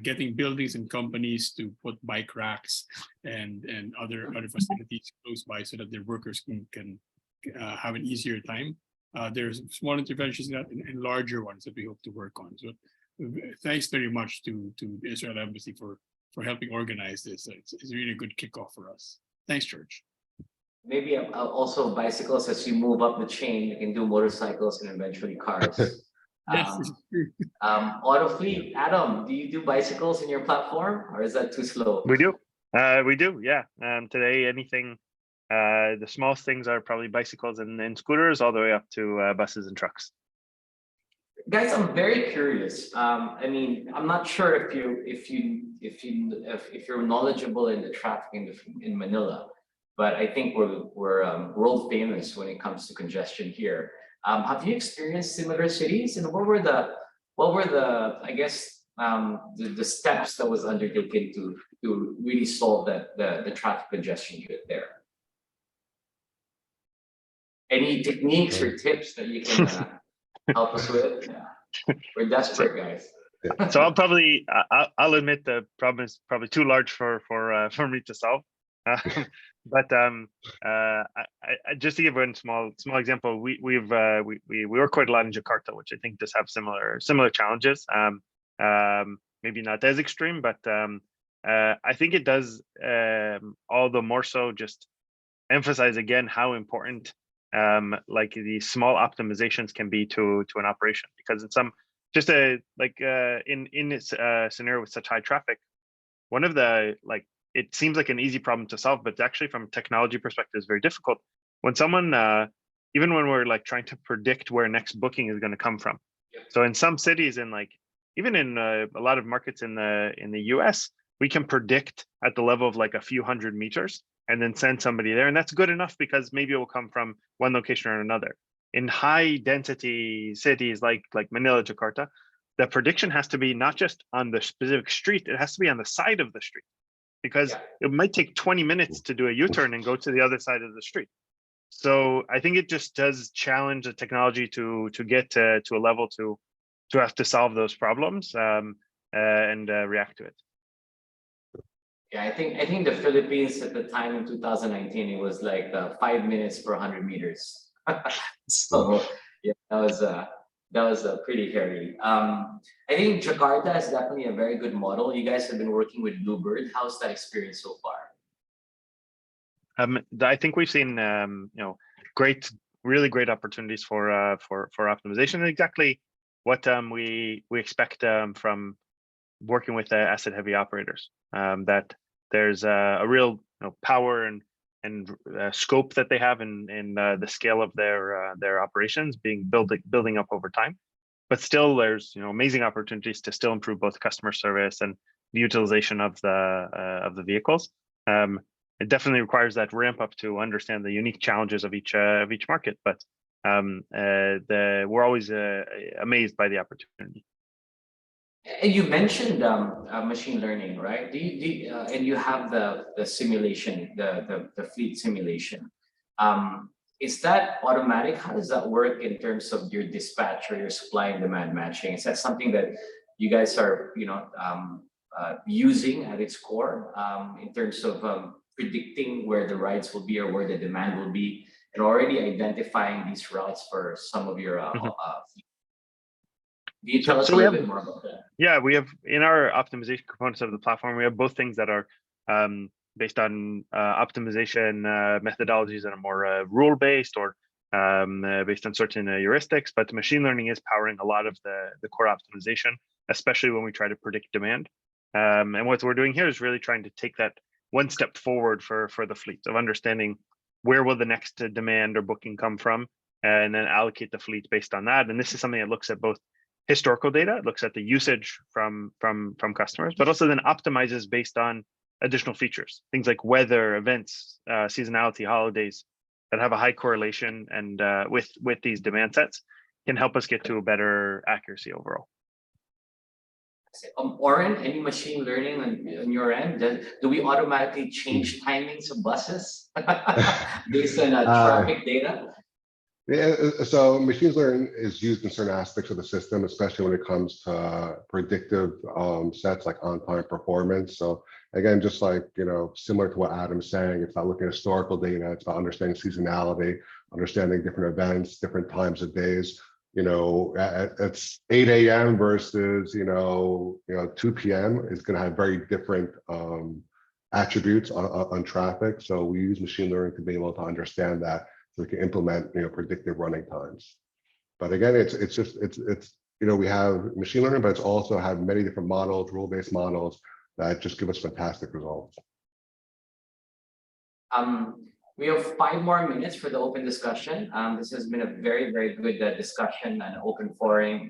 Speaker 2: getting buildings and companies to put bike racks and other facilities close by so that their workers can have an easier time. There's small interventions and larger ones that we hope to work on. So thanks very much to the Israel Embassy for helping organize this. It's really a good kickoff for us. Thanks, George.
Speaker 6: Maybe also bicycles, as you move up the chain, you can do motorcycles and eventually cars.
Speaker 2: Yes, this is true.
Speaker 6: Autofleet, Adam, do you do bicycles in your platform, or is that too slow?
Speaker 5: We do. Yeah. Today, anything, the smallest things are probably bicycles and scooters, all the way up to buses and trucks.
Speaker 6: Guys, I'm very curious. I mean, I'm not sure if you're knowledgeable in the traffic in Manila, but I think we're world famous when it comes to congestion here. Have you experienced similar cities, and what were the I guess the steps that was undertaken to really solve the traffic congestion here there? Any techniques or tips that you can help us with? Yeah. We're desperate, guys.
Speaker 5: So I'll admit the problem is probably too large for me to solve. But I just to give one small example, we work quite a lot in Jakarta, which I think does have similar challenges. Maybe not as extreme, but I think it does all the more so just emphasize again how important like these small optimizations can be to an operation, because in some in this scenario with such high traffic, one of the it seems like an easy problem to solve, but actually from a technology perspective is very difficult. When someone, even when we're trying to predict where next booking is going to come from. So in some cities and even in a lot of markets in the US, we can predict at the level of a few hundred meters and then send somebody there. And that's good enough because maybe it will come from one location or another. In high density cities like Manila, Jakarta, the prediction has to be not just on the specific street, it has to be on the side of the street. Because it might take 20 minutes to do a U-turn and go to the other side of the street. So I think it just does challenge the technology to get to a level to have to solve those problems and react to it.
Speaker 6: Yeah, I think the Philippines at the time in 2019, it was like 5 minutes per 100 meters. So yeah, that was pretty hairy. I think Jakarta is definitely a very good model. You guys have been working with Bluebird. How's that experience so far?
Speaker 5: I think we've seen really great opportunities for optimization, and exactly what we expect from working with asset-heavy operators. That there's a real power and scope that they have in the scale of their operations building up over time. But still, there's amazing opportunities to still improve both customer service and the utilization of the vehicles. It definitely requires that ramp up to understand the unique challenges of each market. But we're always amazed by the opportunity.
Speaker 6: And you mentioned machine learning, right? And you have the simulation, the fleet simulation. Is that automatic? How does that work in terms of your dispatch or your supply and demand matching? Is that something that you guys are using at its core in terms of predicting where the rides will be or where the demand will be, and already identifying these routes for some of your fleet? Can you tell us a little bit more about that?
Speaker 5: Yeah, we have in our optimization components of the platform, we have both things that are based on optimization methodologies that are more rule-based or based on certain heuristics, but machine learning is powering a lot of the core optimization, especially when we try to predict demand. And what we're doing here is really trying to take that one step forward for the fleet of understanding where will the next demand or booking come from, and then allocate the fleet based on that. And this is something that looks at both historical data, it looks at the usage from customers, but also then optimizes based on additional features, things like weather, events, seasonality, holidays that have a high correlation and with these demand sets can help us get to a better accuracy overall.
Speaker 6: Oren, any machine learning on your end? Do we automatically change timings of buses based on traffic data?
Speaker 4: Yeah, so machine learning is used in certain aspects of the system, especially when it comes to predictive sets like on-time performance. So again, just like, similar to what Adam's saying, it's about looking at historical data, it's about understanding seasonality, understanding different events, different times of days. It's 8 a.m. versus, 2 p.m. is going to have very different attributes on traffic. So we use machine learning to be able to understand that, so we can implement, predictive running times. But again, it's we have machine learning, but it's also have many different models, rule-based models that just give us fantastic results.
Speaker 6: We have 5 more minutes for the open discussion. This has been a very, very good discussion and open forum.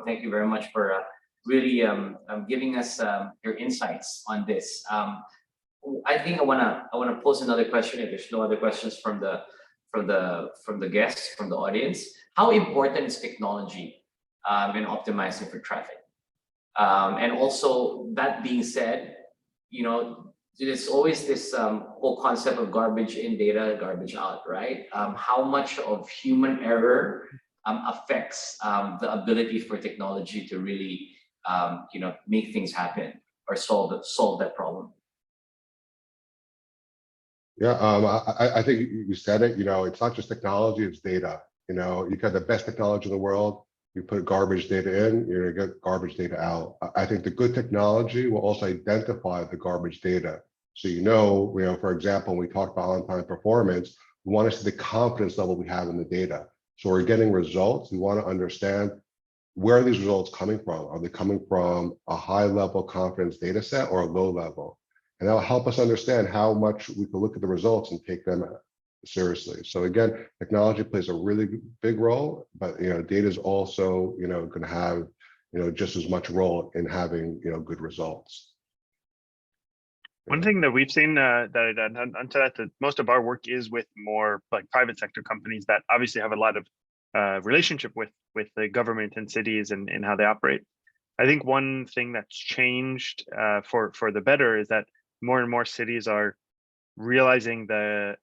Speaker 6: Thank you very much for really giving us your insights on this. I think I wanna pose another question if there's no other questions from the guests, from the audience. How important is technology in optimizing for traffic? And also, that being said, there's always this whole concept of garbage in data, garbage out, right? How much of human error affects the ability for technology to really make things happen or solve that problem?
Speaker 4: Yeah, I think you said it. It's not just technology; it's data. You got the best technology in the world. You put garbage data in, you're gonna get garbage data out. I think the good technology will also identify the garbage data. So for example, when we talk about on-time performance, we want to see the confidence level we have in the data. So we're getting results. We want to understand where are these results coming from. Are they coming from a high-level confidence data set or a low level? And that'll help us understand how much we can look at the results and take them seriously. So again, technology plays a really big role, but data is also going to have just as much role in having good results.
Speaker 5: One thing that we've seen that most of our work is with more like private sector companies that obviously have a lot of relationship with the government and cities and how they operate. I think one thing that's changed for the better is that more and more cities are realizing the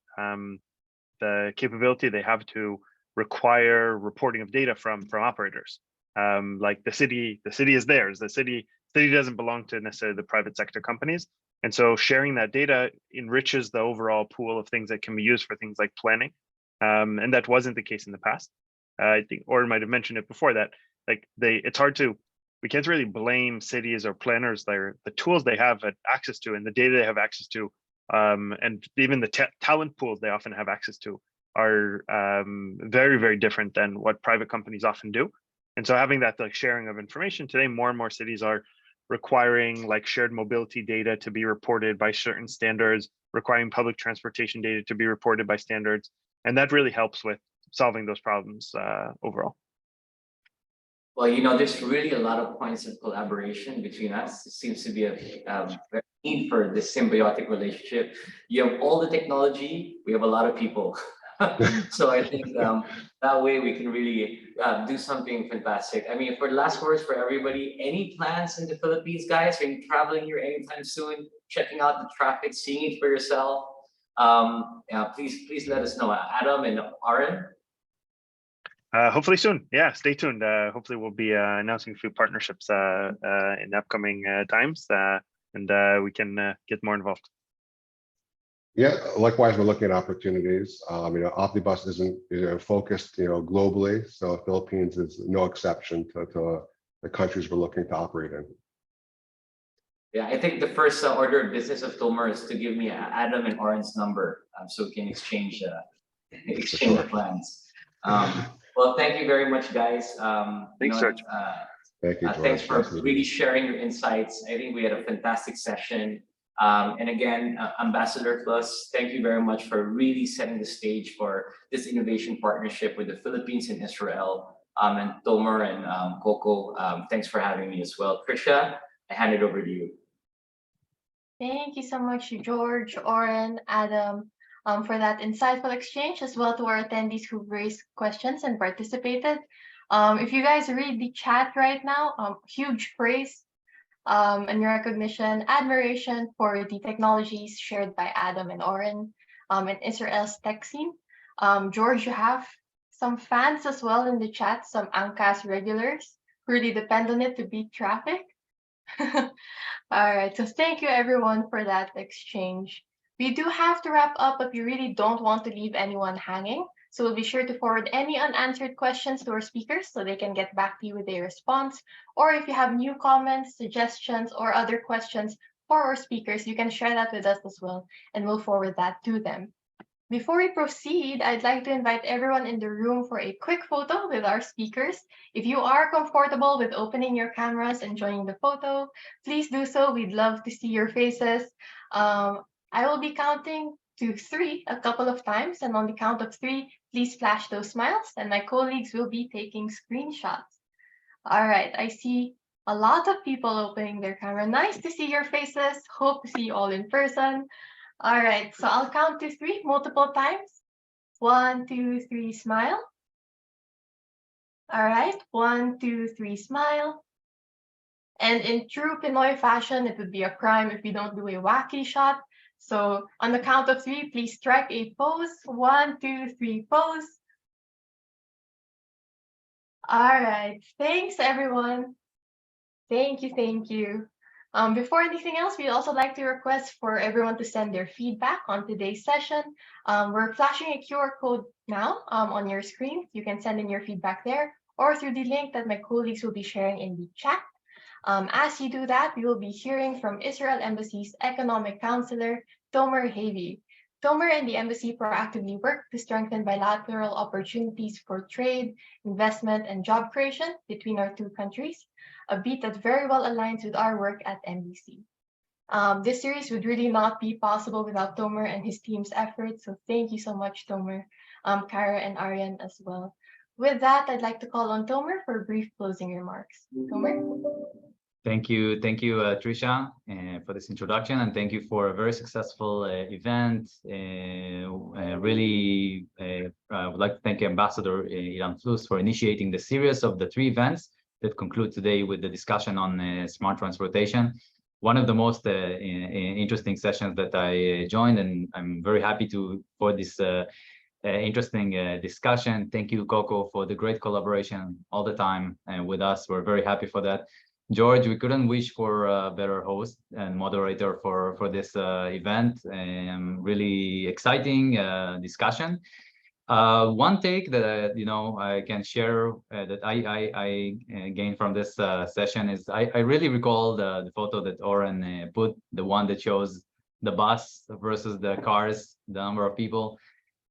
Speaker 5: the capability they have to require reporting of data from operators. Like the city is theirs. The city doesn't belong to necessarily the private sector companies. And so sharing that data enriches the overall pool of things that can be used for things like planning. And that wasn't the case in the past. I think Oren might have mentioned it before that, like we can't really blame cities or planners. The tools they have access to and the data they have access to, and even the talent pools they often have access to are very, very different than what private companies often do. And so having that like sharing of information today, more and more cities are requiring like shared mobility data to be reported by certain standards, requiring public transportation data to be reported by standards. And that really helps with solving those problems overall.
Speaker 6: Well, you know, there's really a lot of points of collaboration between us. There seems to be a very need for this symbiotic relationship. You have all the technology, we have a lot of people. So I think that way we can really do something fantastic. I mean, for the last words for everybody, any plans in the Philippines, guys? Are you traveling here anytime soon? Checking out the traffic, seeing it for yourself? Please let us know. Adam and Oren?
Speaker 5: Hopefully soon. Yeah, stay tuned. Hopefully we'll be announcing a few partnerships in the upcoming times, and we can get more involved.
Speaker 4: Yeah, likewise, we're looking at opportunities. Optibus isn't focused, globally. So Philippines is no exception to the countries we're looking to operate in.
Speaker 6: Yeah, I think the first order of business of Tomer is to give me Adam and Oren's number so we can exchange plans. Well, thank you very much, guys.
Speaker 5: Thanks, George.
Speaker 4: Thank you, George.
Speaker 6: Thanks for really sharing your insights. I think we had a fantastic session. And again, Ambassador Plus, thank you very much for really setting the stage for this innovation partnership with the Philippines and Israel. And Tomer and Coco, thanks for having me as well. Trisha, I hand it over to you.
Speaker 1: Thank you so much, George, Oren, Adam, for that insightful exchange, as well to our attendees who raised questions and participated. If you guys read the chat right now, huge praise and recognition, admiration for the technologies shared by Adam and Oren in Israel's tech scene. George, you have some fans as well in the chat, some Angkas regulars who really depend on it to beat traffic. All right, so thank you everyone for that exchange. We do have to wrap up, but we really don't want to leave anyone hanging. So we'll be sure to forward any unanswered questions to our speakers so they can get back to you with a response. Or if you have new comments, suggestions, or other questions for our speakers, you can share that with us as well, and we'll forward that to them. Before we proceed, I'd like to invite everyone in the room for a quick photo with our speakers. If you are comfortable with opening your cameras and joining the photo, please do so. We'd love to see your faces. I will be counting to 3 a couple of times, and on the count of 3, please flash those smiles, and my colleagues will be taking screenshots. All right, I see a lot of people opening their camera. Nice to see your faces. Hope to see you all in person. All right, so I'll count to 3 multiple times. 1, 2, 3, smile. All right, 1, 2, 3, smile. And in true Pinoy fashion, it would be a crime if we don't do a wacky shot. So on the count of 3, please strike a pose. 1, 2, 3, pose. All right, thanks everyone. Thank you, thank you. Before anything else, we'd also like to request for everyone to send their feedback on today's session. We're flashing a QR code now on your screen. You can send in your feedback there or through the link that my colleagues will be sharing in the chat. As you do that, we will be hearing from Israel Embassy's Economic Counselor, Tomer Havi. Tomer and the Embassy proactively work to strengthen bilateral opportunities for trade, investment, and job creation between our two countries, a beat that very well aligns with our work at MBC. This series would really not be possible without Tomer and his team's efforts, so thank you so much, Tomer, Kara, and Aryan as well. With that, I'd like to call on Tomer for brief closing remarks. Tomer?
Speaker 7: Thank you, Trisha, for this introduction, and thank you for a very successful event. I would like to thank Ambassador Ilan Flus for initiating the series of the 3 events that conclude today with the discussion on smart transportation. One of the most interesting sessions that I joined, and I'm very happy for this interesting discussion. Thank you, Coco, for the great collaboration all the time with us. We're very happy for that. George, we couldn't wish for a better host and moderator for this event. Really exciting discussion. One take that I can share that I gained from this session is I really recall the photo that Oren put, the one that shows the bus versus the cars, the number of people.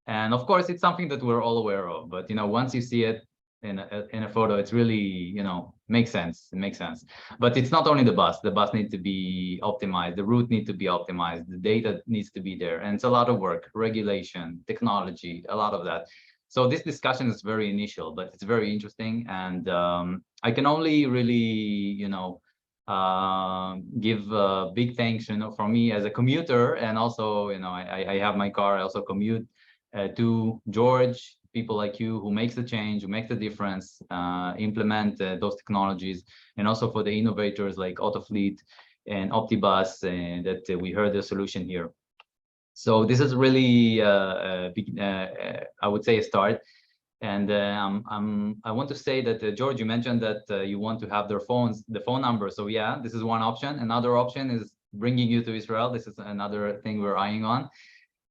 Speaker 7: And of course, it's something that we're all aware of. But once you see it in a photo, it's really makes sense. It makes sense. But it's not only the bus. The bus needs to be optimized. The route needs to be optimized. The data needs to be there. And it's a lot of work, regulation, technology, a lot of that. So this discussion is very initial, but it's very interesting. And I can only really, give big thanks, for me as a commuter. And also, I have my car. I also commute to George, people like you who makes the change, who make the difference, implement those technologies, and also for the innovators like Autofleet and Optibus, that we heard the solution here. So this is really a big, I would say, a start. And I want to say that, George, you mentioned that you want to have the phone number. So yeah, this is one option. Another option is bringing you to Israel. This is another thing we're eyeing on.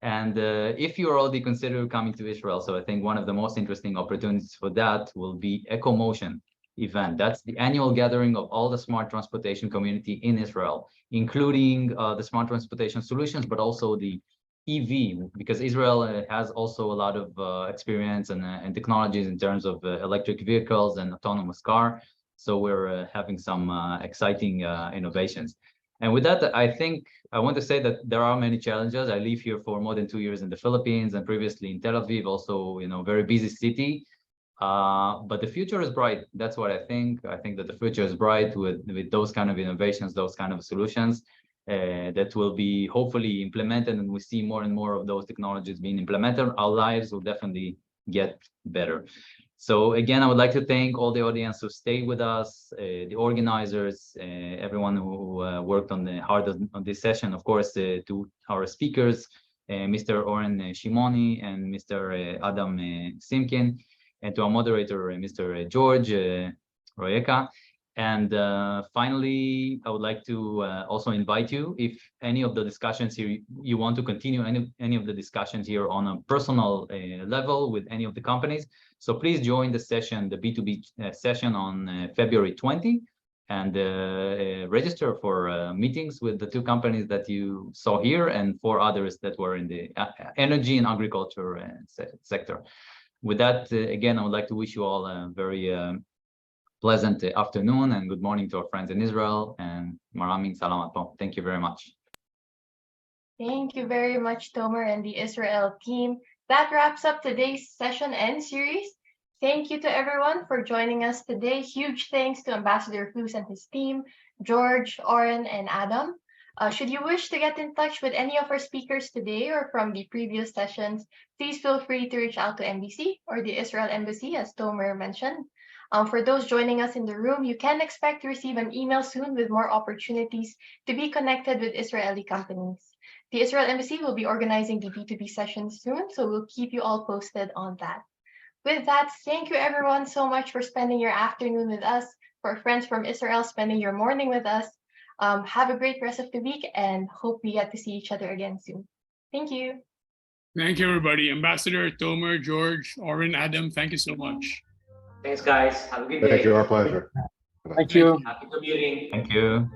Speaker 7: And if you already consider coming to Israel, so I think one of the most interesting opportunities for that will be EcoMotion event. That's the annual gathering of all the smart transportation community in Israel, including the smart transportation solutions, but also the EV, because Israel has also a lot of experience and technologies in terms of electric vehicles and autonomous car. So we're having some exciting innovations. And with that, I think I want to say that there are many challenges. I live here for more than 2 years in the Philippines and previously in Tel Aviv, also, very busy city. But the future is bright. That's what I think. I think that the future is bright with those kind of innovations, those kind of solutions that will be hopefully implemented. And we see more and more of those technologies being implemented. Our lives will definitely get better. So again, I would like to thank all the audience who stayed with us, the organizers, everyone who worked hard on this session. Of course, to our speakers, Mr. Oren Shimoni and Mr. Adam Simkin, and to our moderator, Mr. George Royeca. And finally, I would like to also invite you, if any of the discussions here, you want to continue any of the discussions here on a personal level with any of the companies. So please join the session, the B2B session on February 20, and register for meetings with the 2 companies that you saw here and 4 others that were in the energy and agriculture sector. With that, again, I would like to wish you all a very pleasant afternoon and good morning to our friends in Israel, and Maraming Salamat po. Thank you very much.
Speaker 1: Thank you very much, Tomer and the Israel team. That wraps up today's session and series. Thank you to everyone for joining us today. Huge thanks to Ambassador Flus and his team, George, Oren, and Adam. Should you wish to get in touch with any of our speakers today or from the previous sessions, please feel free to reach out to NBC or the Israel Embassy, as Tomer mentioned. For those joining us in the room, you can expect to receive an email soon with more opportunities to be connected with Israeli companies. The Israel Embassy will be organizing the B2B session soon, so we'll keep you all posted on that. With that, thank you everyone so much for spending your afternoon with us, for friends from Israel spending your morning with us. Have a great rest of the week and hope we get to see each other again soon. Thank you.
Speaker 2: Thank you, everybody. Ambassador, Tomer, George, Oren, Adam, thank you so much.
Speaker 6: Thanks, guys. Have a good day.
Speaker 4: Thank you. Our pleasure.
Speaker 3: Thank you.
Speaker 6: Happy commuting.
Speaker 7: Thank you.